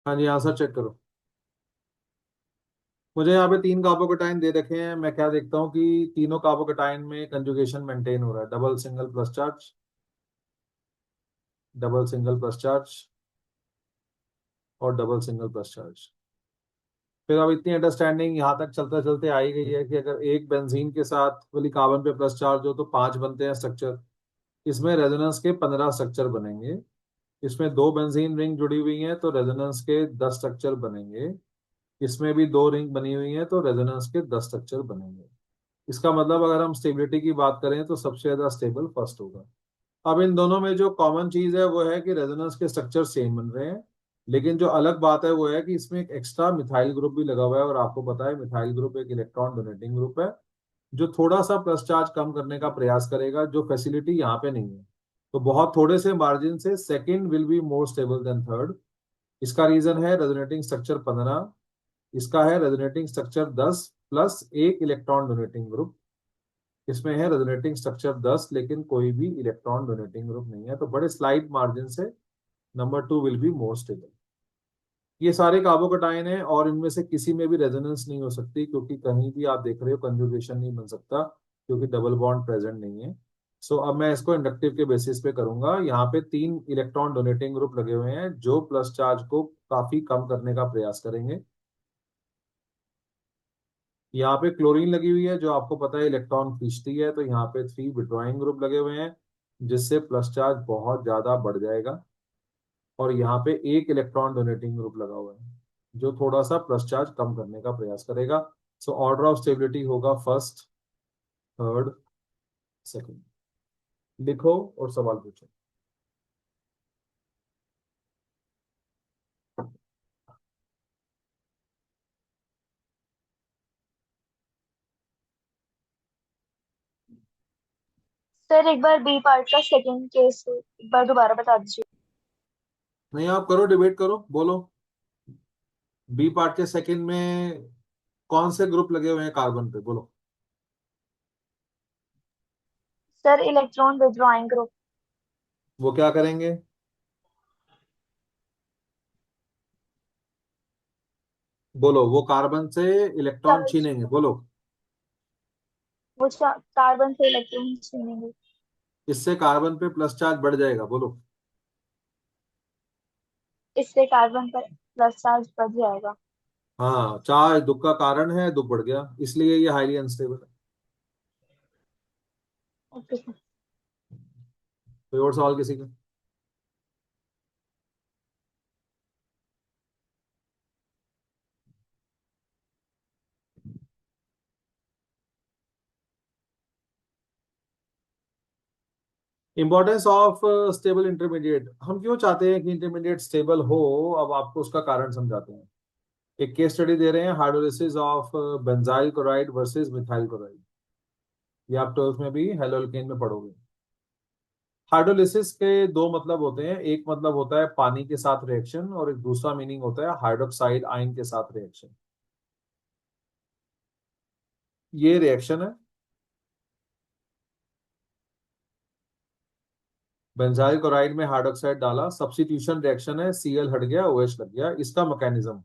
हाँ जी, आंसर चेक करो। मुझे यहाँ पे 3 कार्बोकेटाइन दे रखे हैं, मैं क्या देखता हूँ कि तीनों कार्बोकेटाइन में कंजुगेशन मेंटेन हो रहा है, double single plus charge, double single plus charge और डबल सिंगल प्लस चार्ज। फिर अब इतनी अंडरस्टैंडिंग यहाँ तक चलते चलते आई गई है कि अगर एक बेंजीन के साथ वाली कार्बन पे प्लस चार्ज हो तो 5 बनते हैं स्ट्रक्चर, इसमें रेजोनेंस के 15 स्ट्रक्चर बनेंगे। इसमें 2 बेंजीन रिंग जुड़ी हुई हैं तो रेजोनेंस के 10 स्ट्रक्चर बनेंगे। इसमें भी 2 रिंग बनी हुई हैं तो रेजोनेंस के 10 स्ट्रक्चर बनेंगे। इसका मतलब अगर हम स्टेबिलिटी की बात करें तो सबसे ज्यादा स्टेबल फर्स्ट होगा। अब इन दोनों में जो कॉमन चीज है वो है कि रेजोनेंस के स्ट्रक्चर सेम बन रहे हैं, लेकिन जो अलग बात है वो है कि इसमें एक एक्स्ट्रा मिथाइल ग्रुप भी लगा हुआ है, और आपको पता है मिथाइल ग्रुप एक इलेक्ट्रॉन डोनेटिंग ग्रुप है जो थोड़ा सा प्लस चार्ज कम करने का प्रयास करेगा, जो फैसिलिटी यहाँ पे नहीं है। तो बहुत थोड़े से मार्जिन से second will be more stable then third. इसका रीजन है रेजोनेटिंग स्ट्रक्चर 15, इसका है रेजोनेटिंग स्ट्रक्चर 10 प्लस एक इलेक्ट्रॉन डोनेटिंग ग्रुप। इसमें है रेजोनेटिंग स्ट्रक्चर 10 लेकिन कोई भी इलेक्ट्रॉन डोनेटिंग ग्रुप नहीं है, तो बड़े स्लाइट मार्जिन से number 2 will be more stable. ये सारे कार्बोकटाइन है और इनमें से किसी में भी रेजोनेंस नहीं हो सकती, क्योंकि कहीं भी आप देख रहे हो कंजुगेशन नहीं बन सकता, क्योंकि डबल बॉन्ड प्रेजेंट नहीं है। सो अब मैं इसको इंडक्टिव के बेसिस पे करूंगा। यहाँ पे 3 इलेक्ट्रॉन डोनेटिंग ग्रुप लगे हुए हैं जो प्लस चार्ज को काफी कम करने का प्रयास करेंगे। यहाँ पे क्लोरीन लगी हुई है जो आपको पता है इलेक्ट्रॉन खींचती है, तो यहाँ पे 3 विड्रॉइंग ग्रुप लगे हुए हैं जिससे प्लस चार्ज बहुत ज्यादा बढ़ जाएगा। और यहाँ पे एक इलेक्ट्रॉन डोनेटिंग ग्रुप लगा हुआ है जो थोड़ा सा प्लस चार्ज कम करने का प्रयास करेगा। सो ऑर्डर ऑफ स्टेबिलिटी होगा फर्स्ट, थर्ड, सेकंड। लिखो और सवाल पूछो। सर एक बार बी पार्ट का सेकंड केस एक बार दोबारा बता दीजिए। नहीं, आप करो, डिबेट करो, बोलो। बी पार्ट के सेकंड में कौन से ग्रुप लगे हुए हैं कार्बन पे, बोलो। Sir electron withdrawing group. वो क्या करेंगे? बोलो, वो कार्बन से इलेक्ट्रॉन चार्ज, छीनेंगे, बोलो। वो कार्बन से इलेक्ट्रॉन छीनेंगे। इससे कार्बन पे प्लस चार्ज बढ़ जाएगा, बोलो। इससे कार्बन पर प्लस चार्ज बढ़ जाएगा। हाँ, चार्ज दुख का कारण है, दुख बढ़ गया, इसलिए ये हाईली अनस्टेबल है। Okay sir. कोई और सवाल किसी का? Importance of stable intermediate. हम क्यों चाहते हैं कि इंटरमीडिएट स्टेबल हो, अब आपको उसका कारण समझाते हैं। एक केस स्टडी दे रहे हैं, hydrolysis of benzyl chloride versus methyl chloride. ये आप 12th में भी हेलोल्केन में पढ़ोगे। हाइड्रोलिसिस के दो मतलब होते हैं, एक मतलब होता है पानी के साथ रिएक्शन और एक दूसरा मीनिंग होता है हाइड्रोक्साइड आयन के साथ रिएक्शन। ये रिएक्शन है, बेंजाइल क्लोराइड में हाइड्रोक्साइड डाला, सब्स्टिट्यूशन रिएक्शन है, Cl हट गया, OH लग गया। इसका मैकेनिज्म,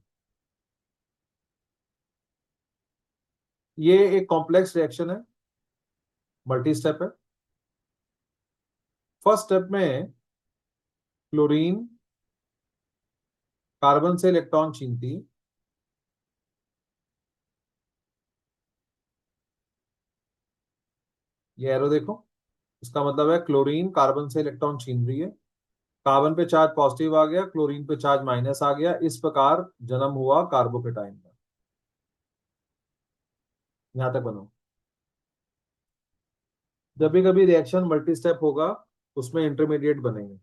ये एक कॉम्प्लेक्स रिएक्शन है, मल्टी स्टेप है। फर्स्ट स्टेप में क्लोरीन कार्बन से इलेक्ट्रॉन छीनती, ये एरो देखो, इसका मतलब है क्लोरीन कार्बन से इलेक्ट्रॉन छीन रही है। कार्बन पे चार्ज पॉजिटिव आ गया, क्लोरीन पे चार्ज माइनस आ गया, इस प्रकार जन्म हुआ कार्बोकेटाइन का। यहां तक बनो। जब भी कभी रिएक्शन मल्टी स्टेप होगा उसमें इंटरमीडिएट बनेंगे।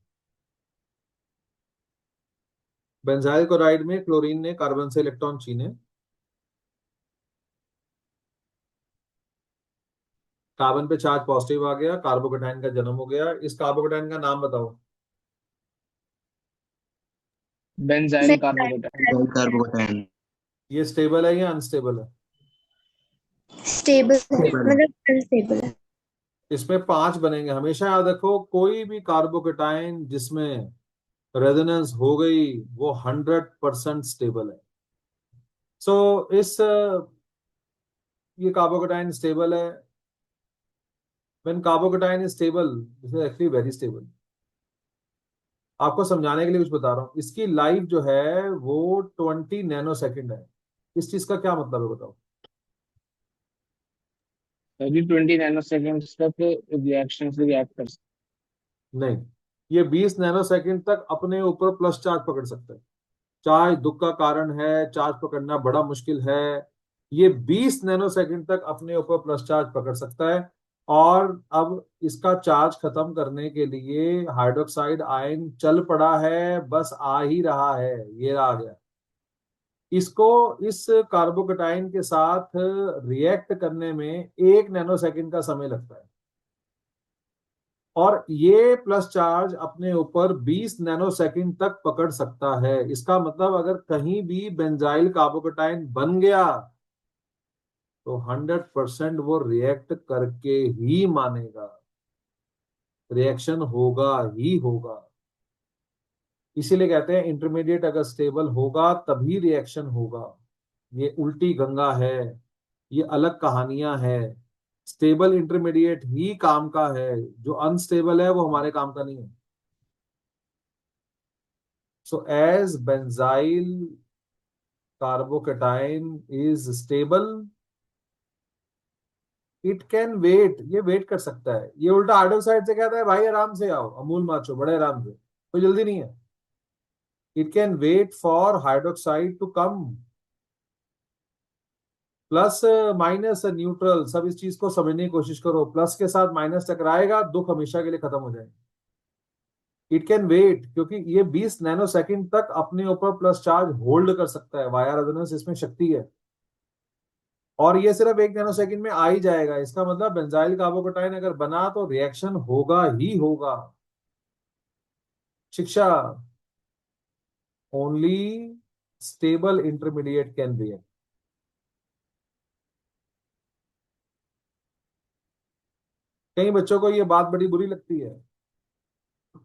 बेंजाइल क्लोराइड में क्लोरीन ने कार्बन से इलेक्ट्रॉन छीने, कार्बन पे चार्ज पॉजिटिव आ गया, कार्बोकेटाइन का जन्म हो गया। इस कार्बोकेटाइन का नाम बताओ। Benzyl carbocation. कार्बोकेटाइन। ये स्टेबल है या अनस्टेबल है? स्टेबल है, स्टेबल है। मतलब अनस्टेबल है। इसमें 5 बनेंगे। हमेशा याद रखो, कोई भी कार्बोकेटाइन जिसमें रेजोनेंस हो गई वो 100% स्टेबल है। सो इस ये कार्बोकेटाइन स्टेबल है। When carbocation is stable, this is actually very stable. आपको समझाने के लिए कुछ बता रहा हूँ, इसकी लाइफ जो है वो 20 नैनो सेकेंड है। इस चीज का क्या मतलब है, बताओ। तभी 20 नैनो सेकेंड्स तक रिएक्शन से रिएक्ट कर सकते। नहीं, ये 20 नैनो सेकेंड तक अपने ऊपर प्लस चार्ज पकड़ सकता है। चार्ज दुख का कारण है, चार्ज पकड़ना बड़ा मुश्किल है। ये 20 नैनो सेकंड तक अपने ऊपर प्लस चार्ज पकड़ सकता है। और अब इसका चार्ज खत्म करने के लिए हाइड्रोक्साइड आयन चल पड़ा है, बस आ ही रहा है, ये आ गया। इसको इस कार्बोकेटाइन के साथ रिएक्ट करने में 1 नैनोसेकंड का समय लगता है, और ये प्लस चार्ज अपने ऊपर 20 नैनोसेकंड तक पकड़ सकता है। इसका मतलब अगर कहीं भी बेंजाइल कार्बोकेटाइन बन गया तो 100% वो रिएक्ट करके ही मानेगा, रिएक्शन होगा ही होगा। इसीलिए कहते हैं इंटरमीडिएट अगर स्टेबल होगा तभी रिएक्शन होगा। ये उल्टी गंगा है, ये अलग कहानियां है। स्टेबल इंटरमीडिएट ही काम का है, जो अनस्टेबल है वो हमारे काम का नहीं है। So as benzyl carbocation is stable, it can wait, ये वेट कर सकता है। ये उल्टा हाइड्रोक्साइड से कहता है भाई आराम से आओ, अमूल माचो, बड़े आराम से, कोई जल्दी नहीं है। It can wait for hydroxide to come. Plus minus neutral, सब इस चीज को समझने की कोशिश करो। प्लस के साथ माइनस टकराएगा, दुख हमेशा के लिए खत्म हो जाएगा। इट कैन वेट, क्योंकि ये 20 नैनोसेकंड तक अपने ऊपर प्लस चार्ज होल्ड कर सकता है, वाया रेजोनेंस इसमें शक्ति है। और ये सिर्फ 1 नैनोसेकंड में आ ही जाएगा। इसका मतलब बेंजाइल कार्बोकेटाइन अगर बना तो रिएक्शन होगा ही होगा। शिक्षा, only stable intermediate can react. कई बच्चों को ये बात बड़ी बुरी लगती है।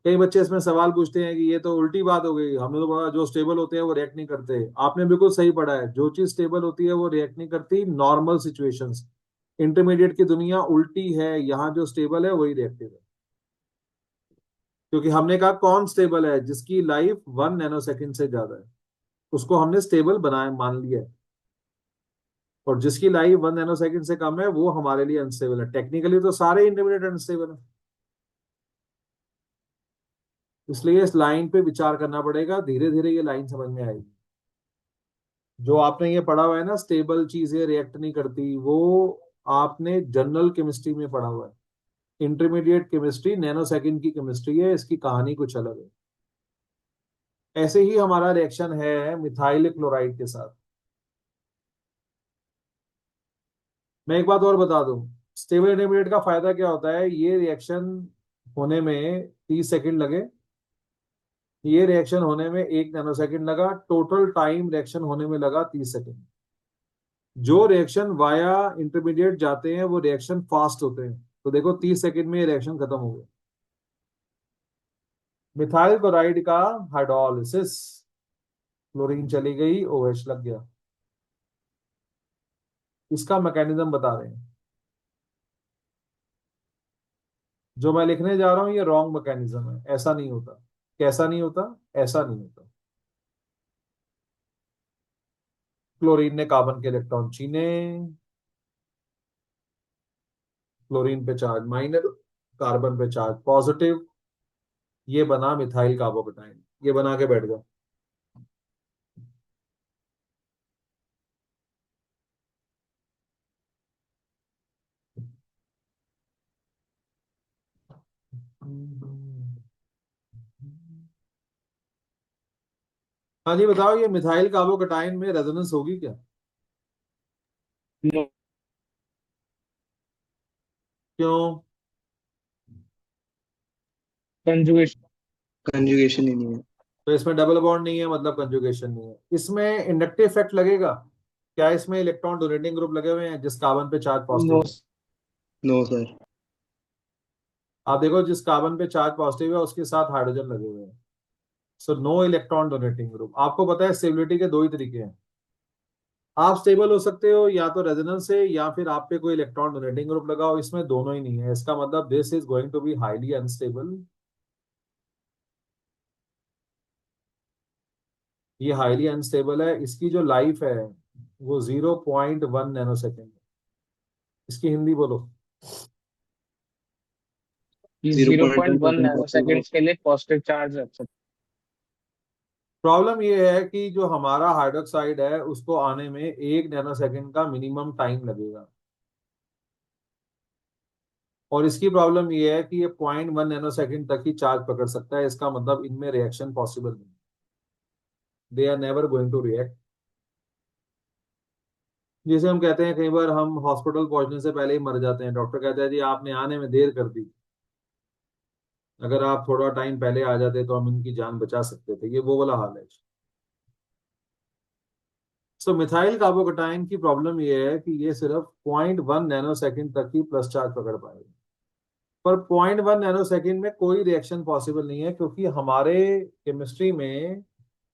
कई बच्चे इसमें सवाल पूछते हैं कि ये तो उल्टी बात हो गई, हमने तो पढ़ा जो स्टेबल होते हैं वो रिएक्ट नहीं करते। आपने बिल्कुल सही पढ़ा है, जो चीज स्टेबल होती है वो रिएक्ट नहीं करती नॉर्मल सिचुएशंस। इंटरमीडिएट की दुनिया उल्टी है, यहाँ जो स्टेबल है वही रिएक्टिव है। क्योंकि हमने कहा कौन स्टेबल है, जिसकी लाइफ 1 नैनोसेकंड से ज्यादा है उसको हमने स्टेबल बनाए मान लिया है। और जिसकी लाइफ 1 नैनोसेकंड से कम है वो हमारे लिए अनस्टेबल है। टेक्निकली तो सारे इंटरमीडिएट अनस्टेबल है। इसलिए इस लाइन पे विचार करना पड़ेगा, धीरे धीरे ये लाइन समझ में आएगी। जो आपने ये पढ़ा हुआ है ना, स्टेबल चीजें रिएक्ट नहीं करती, वो आपने जनरल केमिस्ट्री में पढ़ा हुआ है। इंटरमीडिएट केमिस्ट्री नैनोसेकंड की केमिस्ट्री है, इसकी कहानी कुछ अलग है। ऐसे ही हमारा रिएक्शन है मिथाइल क्लोराइड के साथ। मैं एक बात और बता दूं, स्टेबल इंटरमीडिएट का फायदा क्या होता है। ये रिएक्शन होने में 30 सेकंड लगे, ये रिएक्शन होने में 1 नैनोसेकंड लगा, टोटल टाइम रिएक्शन होने में लगा 30 सेकंड। जो रिएक्शन वाया इंटरमीडिएट जाते हैं वो रिएक्शन फास्ट होते हैं, तो देखो 30 सेकंड में ये रिएक्शन खत्म हो गया। मिथाइल क्लोराइड का हाइड्रोलिसिस, क्लोरीन चली गई, OH लग गया। इसका मैकेनिज्म बता रहे हैं। जो मैं लिखने जा रहा हूं ये रॉन्ग मैकेनिज्म है, ऐसा नहीं होता। कैसा नहीं होता? ऐसा नहीं होता। क्लोरीन ने कार्बन के इलेक्ट्रॉन छीने, क्लोरीन पे चार्ज माइनस, कार्बन पे चार्ज पॉजिटिव, ये बना मिथाइल कार्बोकेटाइन, ये बना के बैठ गया। हाँ जी बताओ, ये मिथाइल कार्बोकेटाइन में रेजोनेंस होगी क्या? क्यों? कंजुगेशन। कंजुगेशन ही नहीं है। तो इसमें डबल बॉन्ड नहीं है, मतलब कंजुगेशन नहीं है। इसमें इंडक्टिव इफेक्ट लगेगा क्या? इसमें इलेक्ट्रॉन डोनेटिंग ग्रुप लगे हुए हैं जिस कार्बन पे चार्ज पॉजिटिव नो। है। No sir. आप देखो, जिस कार्बन पे चार्ज पॉजिटिव है उसके साथ हाइड्रोजन लगे हुए हैं। So no electron donating group. आपको पता है स्टेबिलिटी के दो ही तरीके हैं। आप स्टेबल हो सकते हो या तो रेजोनेंस से, या फिर आप पे कोई इलेक्ट्रॉन डोनेटिंग ग्रुप लगाओ। इसमें दोनों ही नहीं है। इसका मतलब this is going to be highly unstable. ये हाईली अनस्टेबल है। इसकी जो लाइफ है वो 0.1 नैनोसेकेंड है। इसकी हिंदी बोलो। Zero zero point one point one percent nano seconds के लिए पॉजिटिव चार्ज रख सकते। प्रॉब्लम ये है कि जो हमारा हाइड्रोक्साइड है उसको आने में 1 नैनोसेकेंड का मिनिमम टाइम लगेगा। और इसकी प्रॉब्लम ये है कि ये 0.1 नैनो सेकेंड तक ही चार्ज पकड़ सकता है। इसका मतलब इनमें रिएक्शन पॉसिबल नहीं, they are never going to react. जैसे हम कहते हैं कई बार हम हॉस्पिटल पहुंचने से पहले ही मर जाते हैं, डॉक्टर कहता है जी आपने आने में देर कर दी, अगर आप थोड़ा टाइम पहले आ जाते तो हम इनकी जान बचा सकते थे। ये वो वाला हाल है। सो मिथाइल कार्बोकटाइन की प्रॉब्लम ये है कि ये सिर्फ 0.1 नैनो सेकेंड तक ही प्लस चार्ज पकड़ पाएगा। पर 0.1 नैनो सेकेंड में कोई रिएक्शन पॉसिबल नहीं है, क्योंकि हमारे केमिस्ट्री में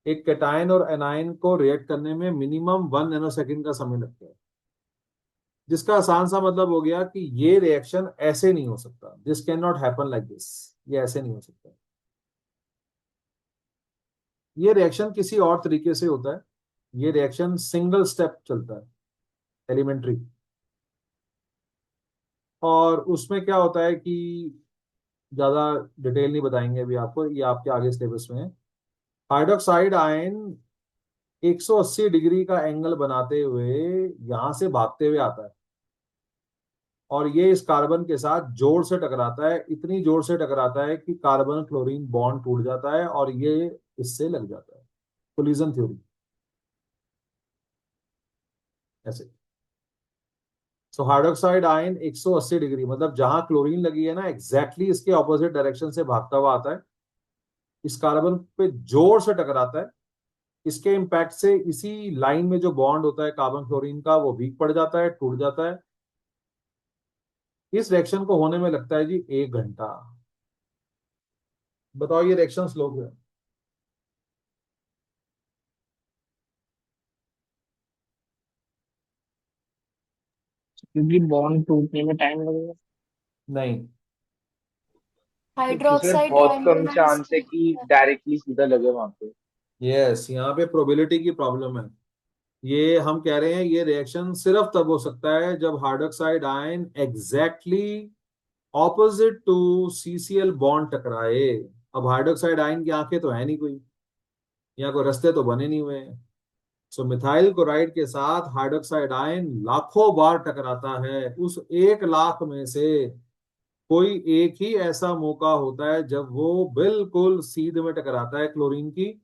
एक कैटायन और एनायन को रिएक्ट करने में मिनिमम 1 नैनो सेकेंड का समय लगता है। जिसका आसान सा मतलब हो गया कि ये रिएक्शन ऐसे नहीं हो सकता, this can not happen like this, ये ऐसे नहीं हो सकता। ये रिएक्शन किसी और तरीके से होता है। ये रिएक्शन सिंगल स्टेप चलता है, एलिमेंट्री। और उसमें क्या होता है कि ज्यादा डिटेल नहीं बताएंगे अभी आपको, ये आपके आगे सिलेबस में है। हाइड्रोक्साइड आयन 180 डिग्री का एंगल बनाते हुए यहां से भागते हुए आता है, और ये इस कार्बन के साथ जोर से टकराता है, इतनी जोर से टकराता है कि कार्बन क्लोरीन बॉन्ड टूट जाता है और ये इससे लग जाता है। कोलिजन थ्योरी ऐसे। सो हाइड्रोक्साइड आयन 180 डिग्री मतलब जहां क्लोरीन लगी है ना, एग्जैक्टली इसके ऑपोजिट डायरेक्शन से भागता हुआ आता है, इस कार्बन पे जोर से टकराता है। इसके इम्पैक्ट से इसी लाइन में जो बॉन्ड होता है कार्बन क्लोरीन का, वो वीक पड़ जाता है, टूट जाता है। इस रिएक्शन को होने में लगता है जी 1 घंटा। बताओ ये रिएक्शन स्लो क्यों है? क्योंकि बॉन्ड टूटने में टाइम लगेगा। नहीं, क्योंकि उसमें हाइड्रोक्साइड बहुत आयन कम में चांस है कि डायरेक्टली सीधा लगे वहां पे। यस, यहाँ पे प्रोबेबिलिटी की प्रॉब्लम है। ये हम कह रहे हैं ये रिएक्शन सिर्फ तब हो सकता है जब hydroxide ion exactly opposite to CCl bond टकराए। अब हाइड्रोक्साइड आयन की आंखें तो है नहीं कोई, यहाँ कोई रास्ते तो बने नहीं हुए हैं। सो मिथाइल क्लोराइड के साथ हाइड्रोक्साइड आयन लाखों बार टकराता है, उस 1 लाख में से कोई एक ही ऐसा मौका होता है जब वो बिल्कुल सीध में टकराता है क्लोरीन की,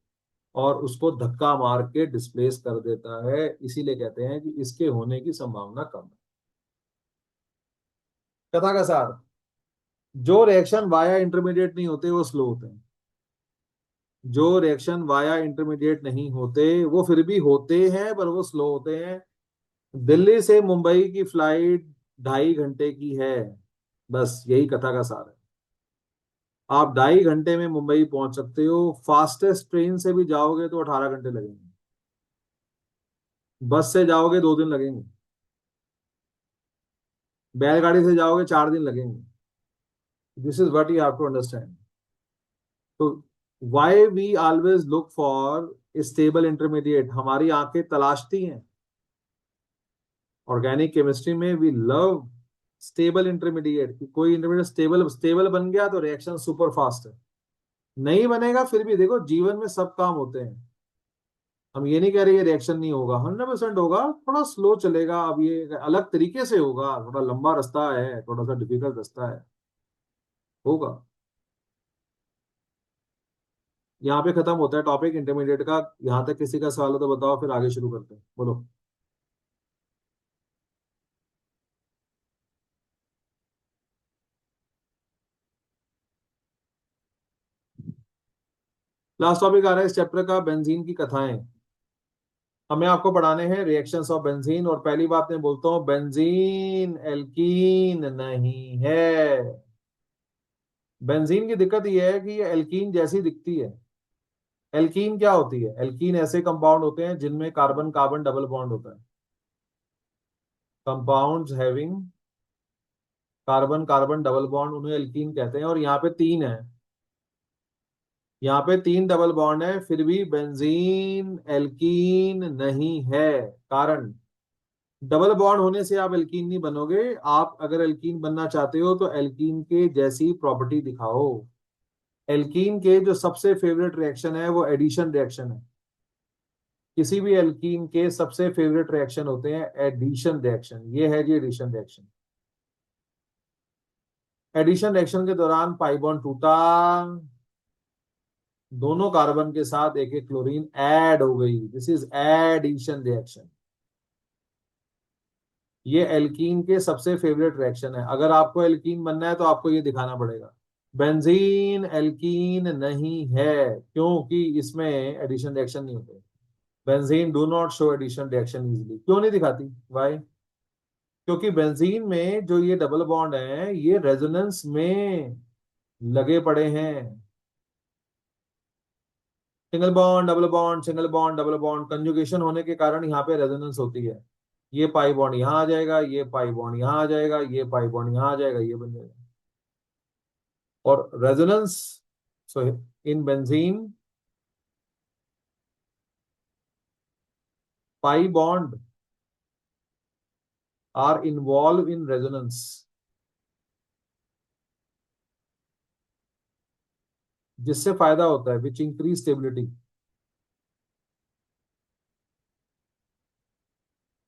और उसको धक्का मार के डिस्प्लेस कर देता है। इसीलिए कहते हैं कि इसके होने की संभावना कम है। कथा का सार, जो रिएक्शन वाया इंटरमीडिएट नहीं होते वो स्लो होते हैं। जो रिएक्शन वाया इंटरमीडिएट नहीं होते वो फिर भी होते हैं, पर वो स्लो होते हैं। दिल्ली से मुंबई की फ्लाइट 2.5 घंटे की है, बस यही कथा का सार है। आप 2.5 घंटे में मुंबई पहुंच सकते हो, फास्टेस्ट ट्रेन से भी जाओगे तो 18 घंटे लगेंगे, बस से जाओगे 2 दिन लगेंगे, बैलगाड़ी से जाओगे 4 दिन लगेंगे। This is what you have to understand. तो why we always look for stable intermediate, हमारी आंखें तलाशती हैं। ऑर्गेनिक केमिस्ट्री में वी लव स्टेबल इंटरमीडिएट, कोई इंटरमीडिएट स्टेबल स्टेबल बन गया तो रिएक्शन सुपर फास्ट है। नहीं बनेगा फिर भी देखो जीवन में सब काम होते हैं। हम ये नहीं कह रहे ये रिएक्शन नहीं होगा, 100% होगा, थोड़ा स्लो चलेगा। अब ये अलग तरीके से होगा, थोड़ा लंबा रास्ता है, थोड़ा सा डिफिकल्ट रास्ता है, होगा। यहाँ पे खत्म होता है टॉपिक इंटरमीडिएट का। यहाँ तक किसी का सवाल हो तो बताओ, फिर आगे शुरू करते हैं, बोलो। लास्ट टॉपिक आ रहा है इस चैप्टर का, बेंजीन की कथाएं। हमें आपको पढ़ाने हैं रिएक्शंस ऑफ बेंजीन। और पहली बात मैं बोलता हूँ, बेंजीन एल्कीन नहीं है। बेंजीन की दिक्कत यह है कि ये एल्कीन जैसी दिखती है। एल्कीन क्या होती है? एल्कीन ऐसे कंपाउंड होते हैं जिनमें कार्बन कार्बन डबल बॉन्ड होता है। Compounds having carbon carbon double bond उन्हें एल्कीन कहते हैं। और यहाँ पे 3 है, यहाँ पे 3 डबल बॉन्ड है, फिर भी बेंजीन एल्कीन नहीं है। कारण, डबल बॉन्ड होने से आप एल्कीन नहीं बनोगे। आप अगर एल्कीन बनना चाहते हो तो एल्कीन के जैसी प्रॉपर्टी दिखाओ। एल्कीन के जो सबसे फेवरेट रिएक्शन है वो एडिशन रिएक्शन है। किसी भी एल्कीन के सबसे फेवरेट रिएक्शन होते हैं एडिशन रिएक्शन। ये है जी एडिशन रिएक्शन। एडिशन रिएक्शन के दौरान पाई बॉन्ड टूटा, दोनों कार्बन के साथ एक एक क्लोरीन ऐड हो गई, दिस इज एडिशन रिएक्शन। ये एल्कीन के सबसे फेवरेट रिएक्शन है। अगर आपको एल्कीन बनना है तो आपको ये दिखाना पड़ेगा। बेंजीन एल्कीन नहीं है क्योंकि इसमें एडिशन रिएक्शन नहीं होते। Benzene do not show addition reaction easily. क्यों नहीं दिखाती? वाई? क्योंकि बेंजीन में जो ये डबल बॉन्ड है ये रेजोनेंस में लगे पड़े हैं। Single bond double bond, single bond double bond, conjugation होने के कारण यहाँ पे रेजोनेंस होती है। ये पाई बॉन्ड यहाँ आ जाएगा, ये पाई बॉन्ड यहाँ आ जाएगा, ये पाई बॉन्ड यहाँ आ जाएगा, ये बन जाएगा। और resonance, so in benzene pi bond are involve in resonance, जिससे फायदा होता है, विच इंक्रीज स्टेबिलिटी।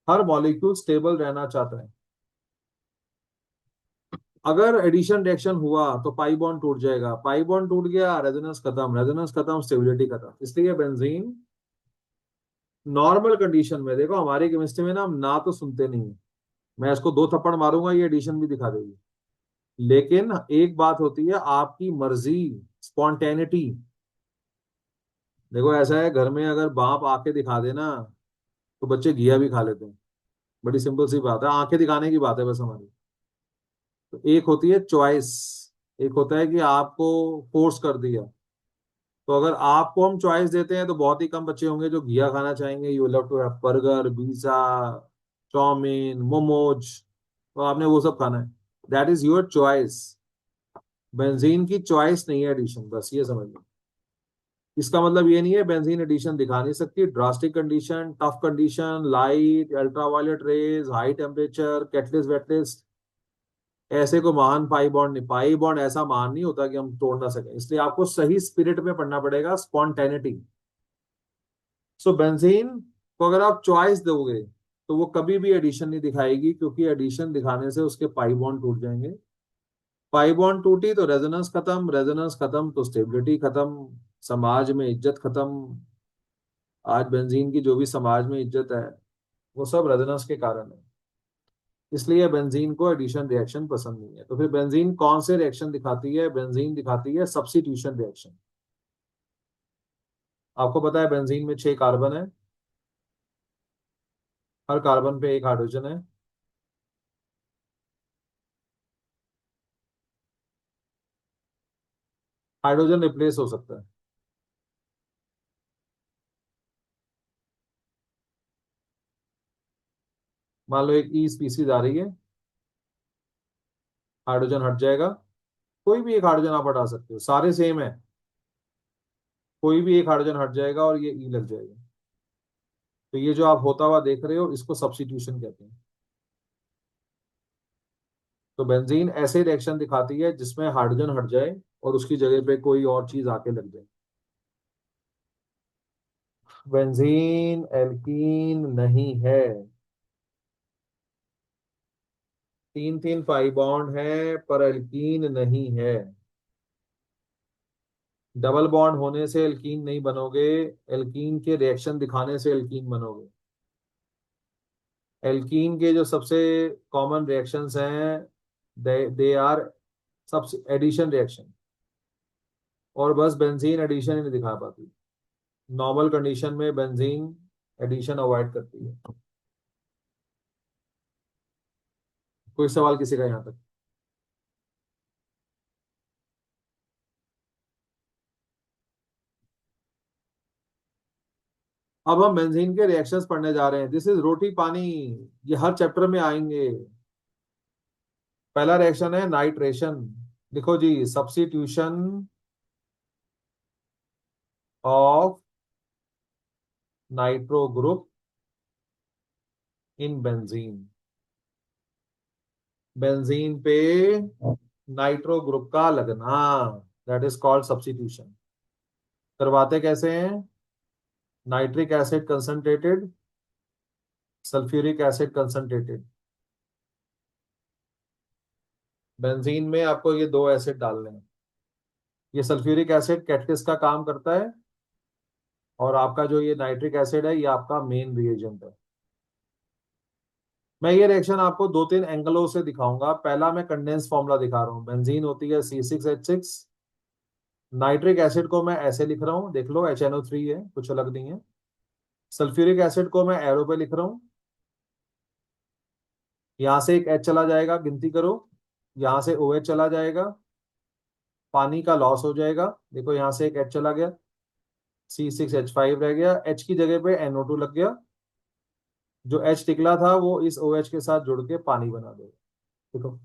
हर मॉलिक्यूल स्टेबल रहना चाहता है। अगर एडिशन रिएक्शन हुआ तो पाई बॉन्ड टूट जाएगा, पाई बॉन्ड टूट गया, रेजोनेंस खत्म, रेजोनेंस खत्म, स्टेबिलिटी खत्म। इसलिए बेंजीन नॉर्मल कंडीशन में, देखो हमारी केमिस्ट्री में ना हम ना तो सुनते नहीं है। मैं इसको दो थप्पड़ मारूंगा ये एडिशन भी दिखा देगी। लेकिन एक बात होती है आपकी मर्जी, स्पॉन्टेनिटी। देखो ऐसा है, घर में अगर बाप आके दिखा देना तो बच्चे घिया भी खा लेते हैं। बड़ी सिंपल सी बात है, आंखें दिखाने की बात है बस हमारी। तो एक होती है चॉइस, एक होता है कि आपको फोर्स कर दिया। तो अगर आपको हम चॉइस देते हैं तो बहुत ही कम बच्चे होंगे जो घिया खाना चाहेंगे। You love to have burger, pizza, chowmein, momos, तो आपने वो सब खाना है। That is your choice. Benzene की चॉइस नहीं है एडिशन, बस ये समझ लो। इसका मतलब ये नहीं है बेंजीन एडिशन दिखा नहीं सकती। Drastic condition, tough condition, light, ultraviolet rays, high temperature, catalyst waitlist, ऐसे को महान पाई बॉन्ड नहीं। पाई बॉन्ड ऐसा महान नहीं होता कि हम तोड़ ना सकें, इसलिए आपको सही स्पिरिट में पढ़ना पड़ेगा, स्पॉन्टेनिटी। सो बेंजीन को अगर आप चॉइस दोगे तो वो कभी भी एडिशन नहीं दिखाएगी, क्योंकि एडिशन दिखाने से उसके पाई बॉन्ड टूट जाएंगे। पाई बॉन्ड टूटी तो रेजोनेंस खत्म, रेजोनेंस खत्म तो स्टेबिलिटी खत्म, समाज में इज्जत खत्म। आज बेंजीन की जो भी समाज में इज्जत है वो सब रेजोनेंस के कारण है। इसलिए बेंजीन को एडिशन रिएक्शन पसंद नहीं है। तो फिर बेंजीन कौन से रिएक्शन दिखाती है? बेंजीन दिखाती है सब्स्टिट्यूशन रिएक्शन। आपको पता है बेंजीन में 6 कार्बन है, हर कार्बन पे एक हाइड्रोजन है। हाइड्रोजन रिप्लेस हो सकता है। मान लो एक ई स्पीसीज आ रही है, हाइड्रोजन हट जाएगा, कोई भी एक हाइड्रोजन आप हटा सकते हो, सारे सेम है, कोई भी एक हाइड्रोजन हट जाएगा और ये ई लग जाएगा। तो ये जो आप होता हुआ देख रहे हो इसको सब्स्टिट्यूशन कहते हैं। तो बेंजीन ऐसे रिएक्शन दिखाती है जिसमें हाइड्रोजन हट जाए और उसकी जगह पे कोई और चीज आके लग जाए। बेंजीन एल्कीन नहीं है। 3 3 पाई बॉन्ड है पर एल्कीन नहीं है। डबल बॉन्ड होने से एल्कीन नहीं बनोगे, एल्कीन के रिएक्शन दिखाने से एल्कीन बनोगे। एल्कीन के जो सबसे कॉमन रिएक्शंस हैं दे आर सबसे एडिशन रिएक्शन, और बस बेंजीन एडिशन ही नहीं दिखा पाती। नॉर्मल कंडीशन में बेंजीन एडिशन अवॉइड करती है। कोई सवाल किसी का यहाँ तक? अब हम बेंजीन के रिएक्शंस पढ़ने जा रहे हैं। दिस इज रोटी पानी, ये हर चैप्टर में आएंगे। पहला रिएक्शन है नाइट्रेशन। लिखो जी, substitution of nitro group in benzene. Benzene पे नाइट्रो ग्रुप का लगना, दैट इज कॉल्ड सब्स्टिट्यूशन। करवाते कैसे हैं? Nitric acid concentrated, sulphuric acid concentrated, benzene में आपको ये दो एसिड डालने हैं। ये सल्फ्यूरिक एसिड कैटलिस्ट का काम करता है, और आपका जो ये नाइट्रिक एसिड है ये आपका मेन रिएजेंट है। मैं ये रिएक्शन आपको दो तीन एंगलों से दिखाऊंगा। पहला मैं कंडेंस फॉर्मूला दिखा रहा हूँ। बेंजीन होती है C6H6। नाइट्रिक एसिड को मैं ऐसे लिख रहा हूँ, देख लो HNO3 है, कुछ अलग नहीं है। सल्फ्यूरिक एसिड को मैं एरो पे लिख रहा हूँ। यहां से एक H चला जाएगा, गिनती करो। यहां से OH चला जाएगा, पानी का लॉस हो जाएगा। देखो यहां से एक H चला गया, C6H5 रह गया, H की जगह पे NO2 लग गया। जो H निकला था वो इस OH के साथ जुड़ के पानी बना देगा। देखो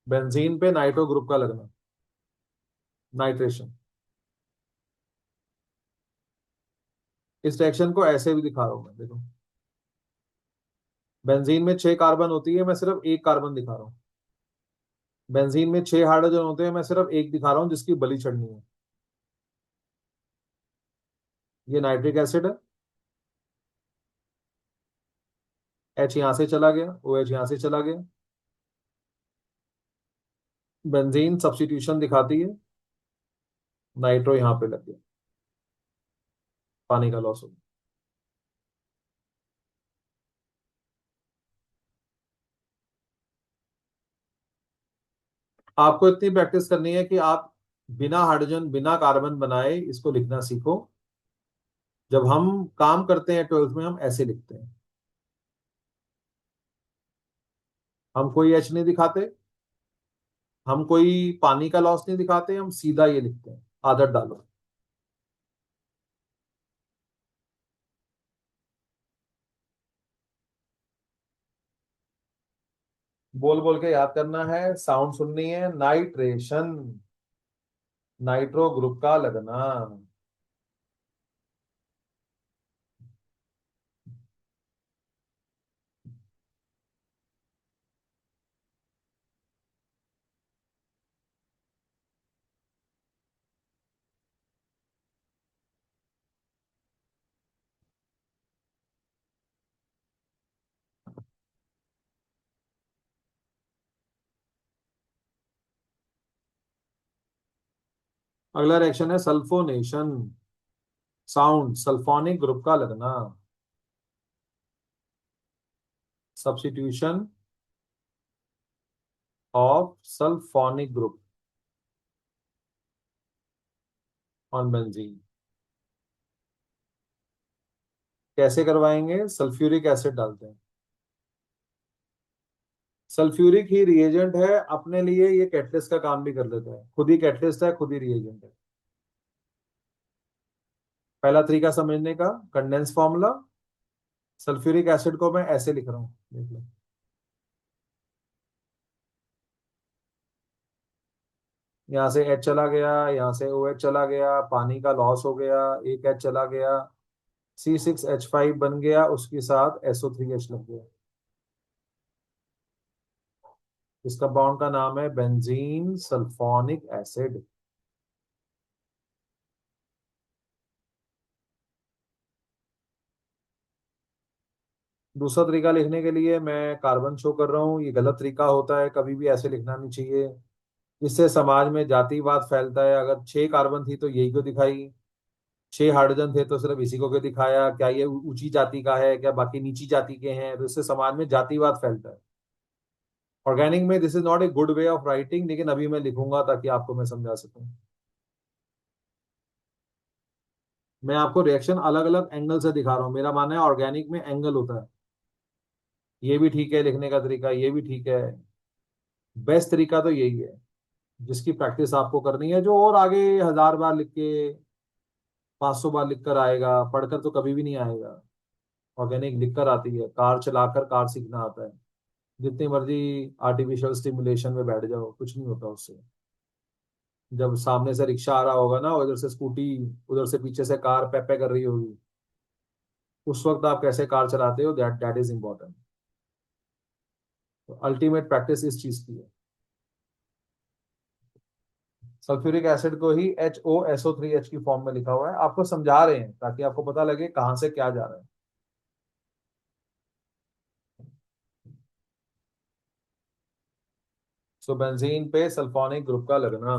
बेंजीन पे नाइट्रो ग्रुप का लगना, नाइट्रेशन। इस रिएक्शन को ऐसे भी दिखा रहा हूं मैं, देखो। बेंजीन में 6 कार्बन होती है, मैं सिर्फ एक कार्बन दिखा रहा हूँ। बेंजीन में 6 हाइड्रोजन होते हैं, मैं सिर्फ एक दिखा रहा हूँ जिसकी बलि चढ़नी है। ये नाइट्रिक एसिड है, H यहां से चला गया, OH यहां से चला गया। बेंजीन सब्स्टिट्यूशन दिखाती है, नाइट्रो यहां पे लग गया, पानी का लॉस हो गया। आपको इतनी प्रैक्टिस करनी है कि आप बिना हाइड्रोजन बिना कार्बन बनाए इसको लिखना सीखो। जब हम काम करते हैं 12th में, हम ऐसे लिखते हैं। हम कोई H नहीं दिखाते, हम कोई पानी का लॉस नहीं दिखाते, हम सीधा ये लिखते हैं। आदत डालो। बोल बोल के याद करना है, साउंड सुननी है। नाइट्रेशन, नाइट्रो ग्रुप का लगना। अगला रिएक्शन है सल्फोनेशन। साउंड, सल्फोनिक ग्रुप का लगना। Substitution of sulphonic group on benzene. कैसे करवाएंगे? सल्फ्यूरिक एसिड डालते हैं। सल्फ्यूरिक ही रिएजेंट है अपने लिए, ये कैटलिस्ट का काम भी कर लेता है। खुद ही कैटलिस्ट है, खुद ही रिएजेंट है। पहला तरीका समझने का, कंडेंस फॉर्मूला। सल्फ्यूरिक एसिड को मैं ऐसे लिख रहा हूं, देख लो। यहाँ से H चला गया, यहाँ से OH चला गया, पानी का लॉस हो गया, एक H चला गया, C6H5 बन गया, उसके साथ SO3H लग गया। इस कंपाउंड का नाम है बेंजीन सल्फोनिक एसिड। दूसरा तरीका लिखने के लिए मैं कार्बन शो कर रहा हूँ। ये गलत तरीका होता है, कभी भी ऐसे लिखना नहीं चाहिए। इससे समाज में जातिवाद फैलता है। अगर 6 कार्बन थी तो यही क्यों दिखाई, 6 हाइड्रोजन थे तो सिर्फ इसी को क्यों दिखाया, क्या ये ऊंची जाति का है, क्या बाकी नीची जाति के हैं? तो इससे समाज में जातिवाद फैलता है। ऑर्गेनिक में this is not a good way of writing, लेकिन अभी मैं लिखूंगा ताकि आपको मैं समझा सकूं। मैं आपको रिएक्शन अलग अलग एंगल से दिखा रहा हूँ। मेरा मानना है ऑर्गेनिक में एंगल होता है। ये भी ठीक है लिखने का तरीका, ये भी ठीक है। बेस्ट तरीका तो यही है, जिसकी प्रैक्टिस आपको करनी है। जो और आगे 1000 बार लिख के, 500 बार लिख कर आएगा, पढ़कर तो कभी भी नहीं आएगा। ऑर्गेनिक लिख कर आती है, कार चलाकर कार सीखना आता है। जितनी मर्जी आर्टिफिशियल स्टिमुलेशन में बैठ जाओ, कुछ नहीं होता उससे। जब सामने से रिक्शा आ रहा होगा ना, उधर से स्कूटी, उधर से पीछे से कार पे पे कर रही होगी, उस वक्त आप कैसे कार चलाते हो, दैट दैट इज इंपॉर्टेंट। तो अल्टीमेट प्रैक्टिस इस चीज की है। सल्फ्यूरिक एसिड को ही HOSO3H की फॉर्म में लिखा हुआ है, आपको समझा रहे हैं ताकि आपको पता लगे कहां से क्या जा रहा है। सो बेंजीन पे सल्फोनिक ग्रुप का लगना।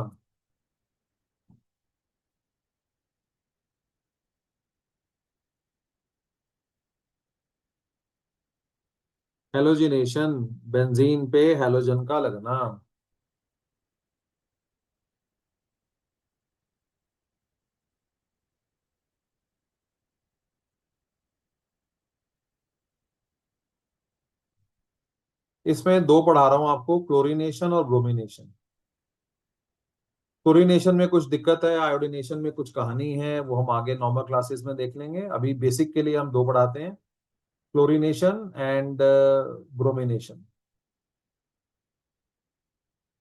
हेलोजिनेशन, बेंजीन पे हेलोजन का लगना। इसमें दो पढ़ा रहा हूं आपको, क्लोरीनेशन और ब्रोमिनेशन। क्लोरीनेशन में कुछ दिक्कत है, आयोडीनेशन में कुछ कहानी है, वो हम आगे नॉर्मल क्लासेस में देख लेंगे। अभी बेसिक के लिए हम दो पढ़ाते हैं, क्लोरीनेशन एंड ब्रोमिनेशन।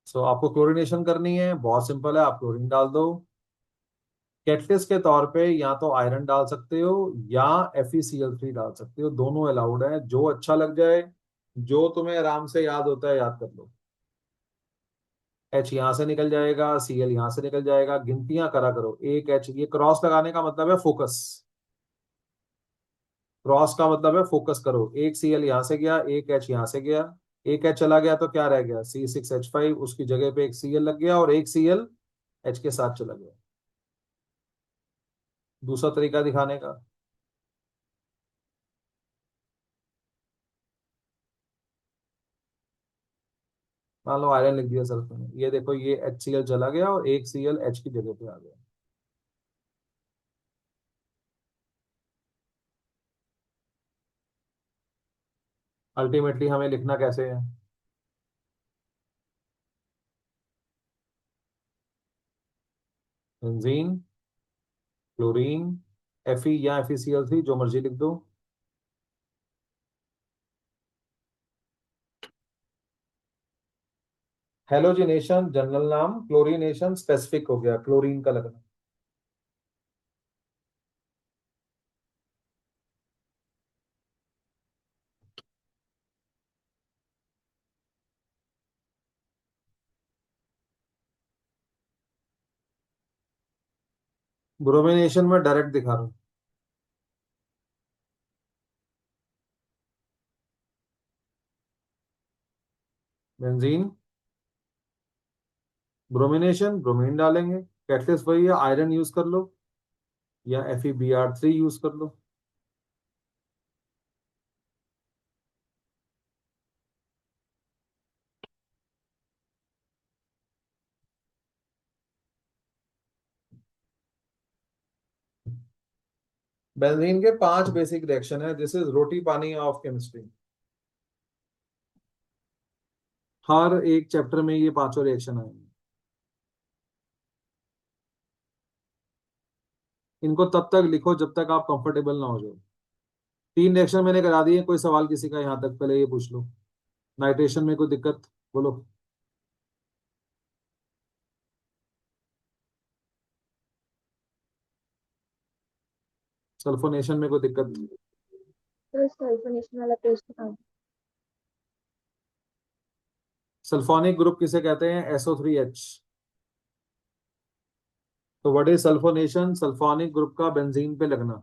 सो आपको क्लोरीनेशन करनी है, बहुत सिंपल है, आप क्लोरीन डाल दो। कैटलिस्ट के तौर पे या तो आयरन डाल सकते हो या FeCl3 डाल सकते हो, दोनों अलाउड है, जो अच्छा लग जाए, जो तुम्हें आराम से याद होता है याद कर लो। H यहां से निकल जाएगा, Cl यहां से निकल जाएगा, गिनतियां करा करो। एक H, ये क्रॉस लगाने का मतलब है फोकस। क्रॉस का मतलब है फोकस करो। एक Cl यहां से गया, एक H यहां से गया, एक H चला गया तो क्या रह गया, C6H5, उसकी जगह पे एक Cl लग गया और एक Cl H के साथ चला गया। दूसरा तरीका दिखाने का, मान लो आयरन लिख दिया सल्फर में, ये देखो ये HCl चला गया और एक Cl H की जगह पे आ गया। अल्टीमेटली हमें लिखना कैसे है, बेंजीन, क्लोरीन, Fe या FeCl3, जो मर्जी लिख दो। हेलोजिनेशन जनरल नाम, क्लोरीनेशन स्पेसिफिक हो गया, क्लोरीन का लगना। ब्रोमिनेशन में डायरेक्ट दिखा रहा हूं। बेंजीन, ब्रोमिनेशन, ब्रोमीन डालेंगे, कैटलिस्ट वही है, आयरन यूज कर लो या FeBr3 यूज कर लो। बेंजीन के 5 बेसिक रिएक्शन है, दिस इज रोटी पानी ऑफ केमिस्ट्री। हर एक चैप्टर में ये पांचों रिएक्शन आएंगे। इनको तब तक लिखो जब तक आप कंफर्टेबल ना हो जाओ। 3 रिएक्शन मैंने करा दिए, कोई सवाल किसी का यहाँ तक, पहले ये पूछ लो। नाइट्रेशन में कोई दिक्कत, बोलो। सल्फोनेशन में कोई दिक्कत, तो सल्फोनेशन वाला पेज दिखा दो। सल्फोनिक ग्रुप किसे कहते हैं, SO3H। तो what is sulphonation, sulphonic group का बेंजीन पे लगना।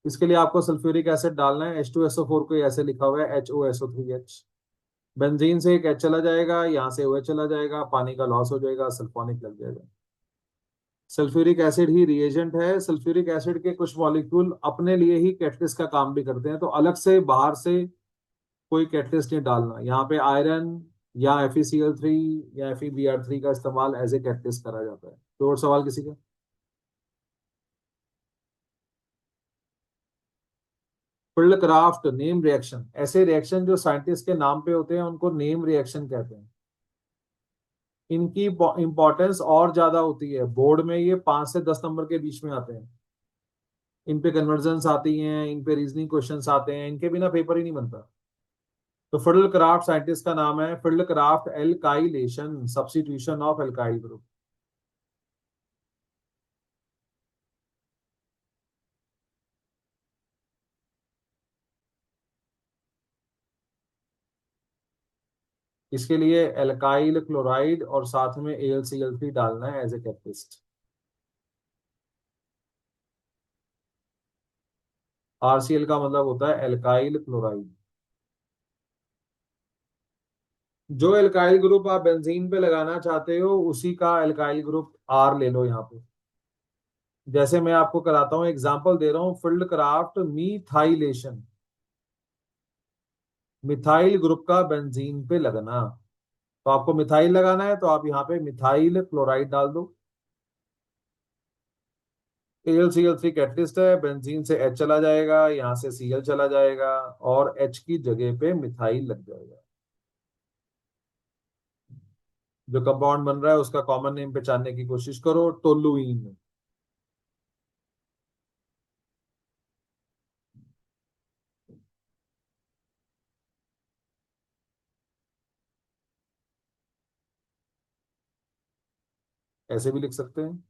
इसके लिए आपको सल्फ्यूरिक एसिड डालना है, H2SO4 को ऐसे लिखा हुआ है HOSO3H। बेंजीन से एक H चला जाएगा, यहाँ से OH चला जाएगा, पानी का लॉस हो जाएगा, सल्फोनिक लग जाएगा। सल्फ्यूरिक एसिड ही रिएजेंट है। सल्फ्यूरिक एसिड के कुछ मॉलिक्यूल अपने लिए ही कैटलिस्ट का काम भी करते हैं, तो अलग से बाहर से कोई कैटलिस्ट नहीं डालना। यहाँ पे आयरन या FeCl3 या FeBr3 का इस्तेमाल एज ए कैटलिस्ट करा जाता है। तो और सवाल किसी का। फिल्डक्राफ्ट नेम रिएक्शन, ऐसे रिएक्शन जो साइंटिस्ट के नाम पे होते हैं उनको नेम रिएक्शन कहते हैं। इनकी इंपॉर्टेंस और ज्यादा होती है, बोर्ड में ये 5 से 10 नंबर के बीच में आते हैं। इन पे कन्वर्जन्स आती हैं, इन पे रीजनिंग क्वेश्चंस आते हैं, इनके बिना पेपर ही नहीं बनता। तो फिल्डक्राफ्ट साइंटिस्ट का नाम है, Friedel Crafts alkylation, substitution of alkyl group. इसके लिए एल्काइल क्लोराइड और साथ में AlCl3 डालना है एज ए कैटलिस्ट। RCl का मतलब होता है एल्काइल क्लोराइड। जो एल्काइल ग्रुप आप बेंजीन पे लगाना चाहते हो उसी का एल्काइल ग्रुप R ले लो यहाँ पे। जैसे मैं आपको कराता हूँ, एग्जांपल दे रहा हूँ, फील्ड क्राफ्ट मीथाइलेशन, मिथाइल ग्रुप का बेंजीन पे लगना। तो आपको मिथाइल लगाना है तो आप यहाँ पे मिथाइल क्लोराइड डाल दो। AlCl3 कैटलिस्ट है, बेंजीन से H चला जाएगा, यहाँ से Cl चला जाएगा और H की जगह पे मिथाइल लग जाएगा। जो कंपाउंड बन रहा है उसका कॉमन नेम पहचानने की कोशिश करो, टोलुइन। ऐसे भी लिख सकते हैं।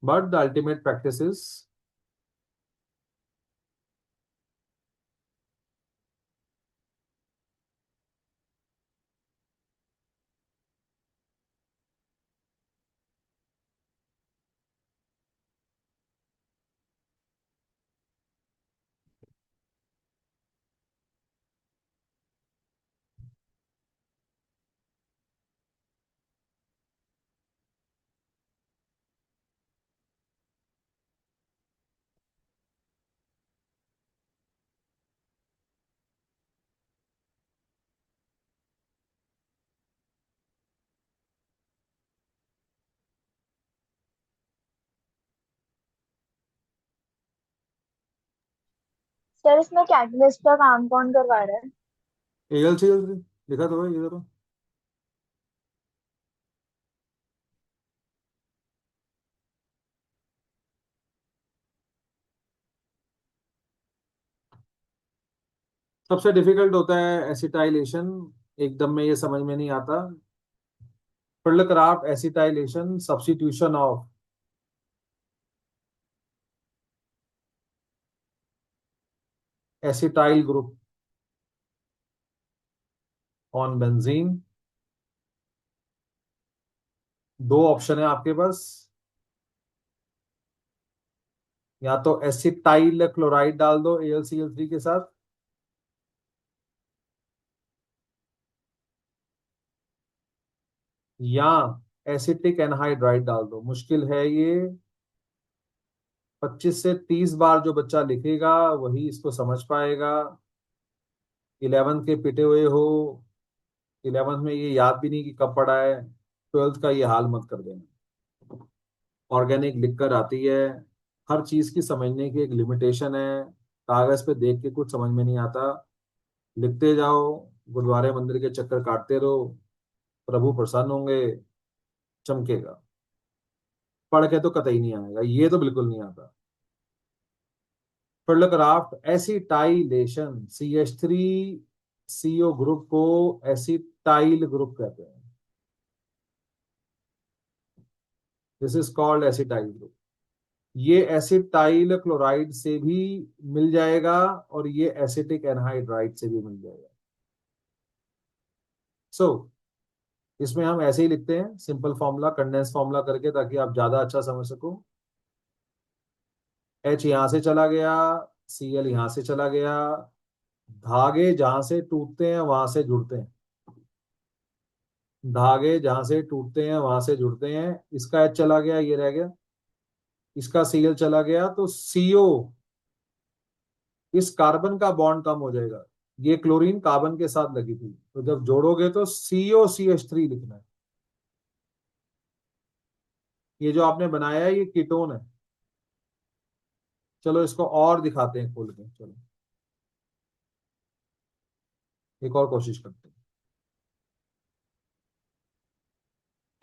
But the ultimate practice is sir इसमें कैटलिस्ट का काम कौन करवा रहा है? AlCl3 लिखा तो है ये। सबसे डिफिकल्ट होता है एसिटाइलेशन, एकदम में ये समझ में नहीं आता। Field craft acetylation, substitution of acetyl group on benzene. दो ऑप्शन है आपके पास, या तो एसिटाइल क्लोराइड डाल दो AlCl3 के साथ, या एसिटिक एनहाइड्राइड डाल दो। मुश्किल है ये, 25 से 30 बार जो बच्चा लिखेगा वही इसको समझ पाएगा। 11th के पिटे हुए हो, 11th में ये याद भी नहीं कि कब पढ़ा है, 12th का ये हाल मत कर देना। ऑर्गेनिक लिखकर आती है, हर चीज की समझने की एक लिमिटेशन है। कागज पे देख के कुछ समझ में नहीं आता, लिखते जाओ, गुरुद्वारे मंदिर के चक्कर काटते रहो, प्रभु प्रसन्न होंगे, चमकेगा। पढ़ के तो कतई नहीं आएगा, ये तो बिल्कुल नहीं आता। Field craft acetylation, CH3CO group को एसिटाइल ग्रुप कहते हैं। This is called acetyl group. ये एसिटाइल क्लोराइड से भी मिल जाएगा और ये एसिटिक एनहाइड्राइड से भी मिल जाएगा। सो इसमें हम ऐसे ही लिखते हैं, सिंपल फॉर्मूला, कंडेंस फॉर्मूला करके, ताकि आप ज्यादा अच्छा समझ सको। H यहां से चला गया, Cl यहां से चला गया, धागे जहां से टूटते हैं वहां से जुड़ते हैं, धागे जहां से टूटते हैं वहां से जुड़ते हैं। इसका H चला गया, ये रह गया, इसका Cl चला गया, तो CO, इस कार्बन का बॉन्ड कम हो जाएगा। ये क्लोरीन कार्बन के साथ लगी थी, तो जब जोड़ोगे तो COCH3 लिखना है। ये जो आपने बनाया है ये कीटोन है। चलो इसको और दिखाते हैं खोल के, चलो एक और कोशिश करते हैं।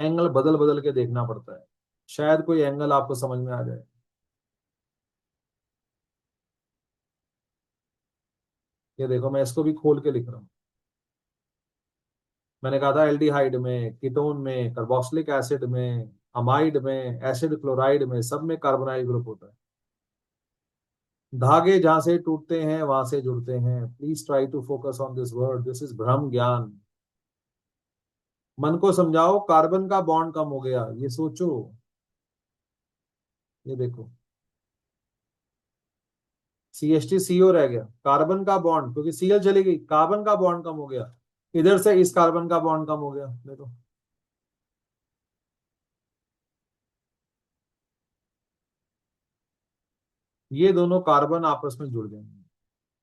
एंगल बदल बदल के देखना पड़ता है, शायद कोई एंगल आपको समझ में आ जाए। ये देखो मैं इसको भी खोल के लिख रहा हूँ। मैंने कहा था एल्डिहाइड में, कीटोन में, कार्बोक्सिलिक एसिड में, अमाइड में, एसिड क्लोराइड में, सब में कार्बोनाइल ग्रुप होता है। धागे जहां से टूटते हैं वहां से जुड़ते हैं। Please try to focus on this word, this is भ्रम ज्ञान। मन को समझाओ, कार्बन का बॉन्ड कम हो गया, ये सोचो। ये देखो, CH2CO रह गया, कार्बन का बॉन्ड, क्योंकि Cl चली गई, कार्बन का बॉन्ड कम हो गया, इधर से इस कार्बन का बॉन्ड कम हो गया। देखो, ये दोनों कार्बन आपस में जुड़ जाएंगे,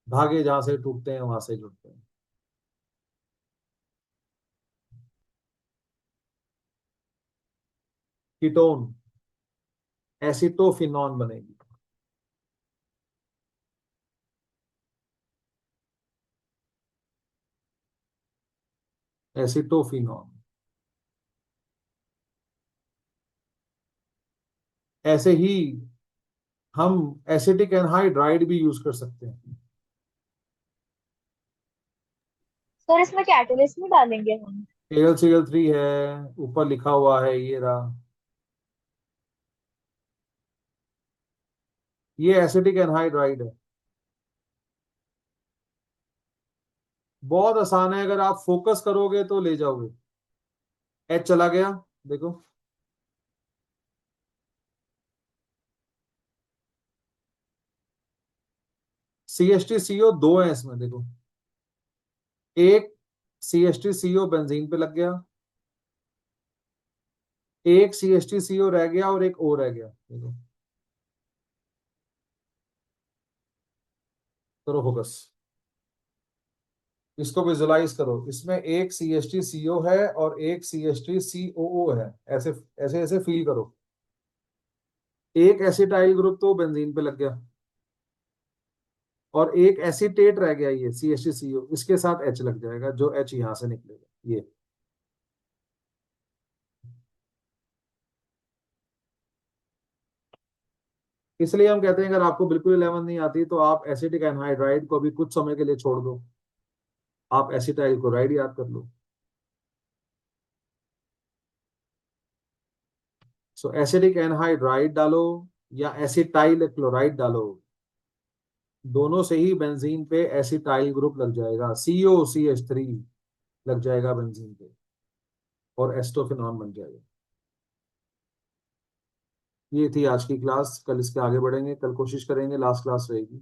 धागे जहां से टूटते हैं वहां से जुड़ते हैं। कीटोन एसिटोफिनॉन बनेगी। एसिटोफिनॉन। ऐसे ही हम एसिटिक एनहाइड्राइड भी यूज कर सकते हैं। सर इसमें कैटलिस्ट नहीं डालेंगे हम? AlCl3 है, ऊपर लिखा हुआ है, ये रहा, ये एसिटिक एनहाइड्राइड है। बहुत आसान है, अगर आप फोकस करोगे तो ले जाओगे। H चला गया, देखो, CH2CO दो है इसमें, देखो, एक CH2CO बेंजीन पे लग गया, एक CH2CO रह गया और एक O रह गया। देखो, करो फोकस, इसको विजुलाइज करो, इसमें एक CH2CO है और एक CH2COO है, ऐसे ऐसे ऐसे फील करो। एक एसिटाइल ग्रुप तो बेंजीन पे लग गया और एक एसीटेट रह गया, ये CH2CO, इसके साथ H लग जाएगा, जो H यहां से निकलेगा, ये। इसलिए हम कहते हैं अगर आपको बिल्कुल 11 नहीं आती तो आप एसिटिक एनहाइड्राइड को भी कुछ समय के लिए छोड़ दो, आप एसिटाइल क्लोराइड याद कर लो। सो एसिटिक एनहाइड्राइड डालो या एसिटाइल क्लोराइड डालो, दोनों से ही बेंजीन पे एसिटाइल ग्रुप लग जाएगा, COCH3 लग जाएगा बेंजीन पे और एस्टोफिनॉन बन जाएगा। ये थी आज की क्लास, कल इसके आगे बढ़ेंगे, कल कोशिश करेंगे, लास्ट क्लास रहेगी।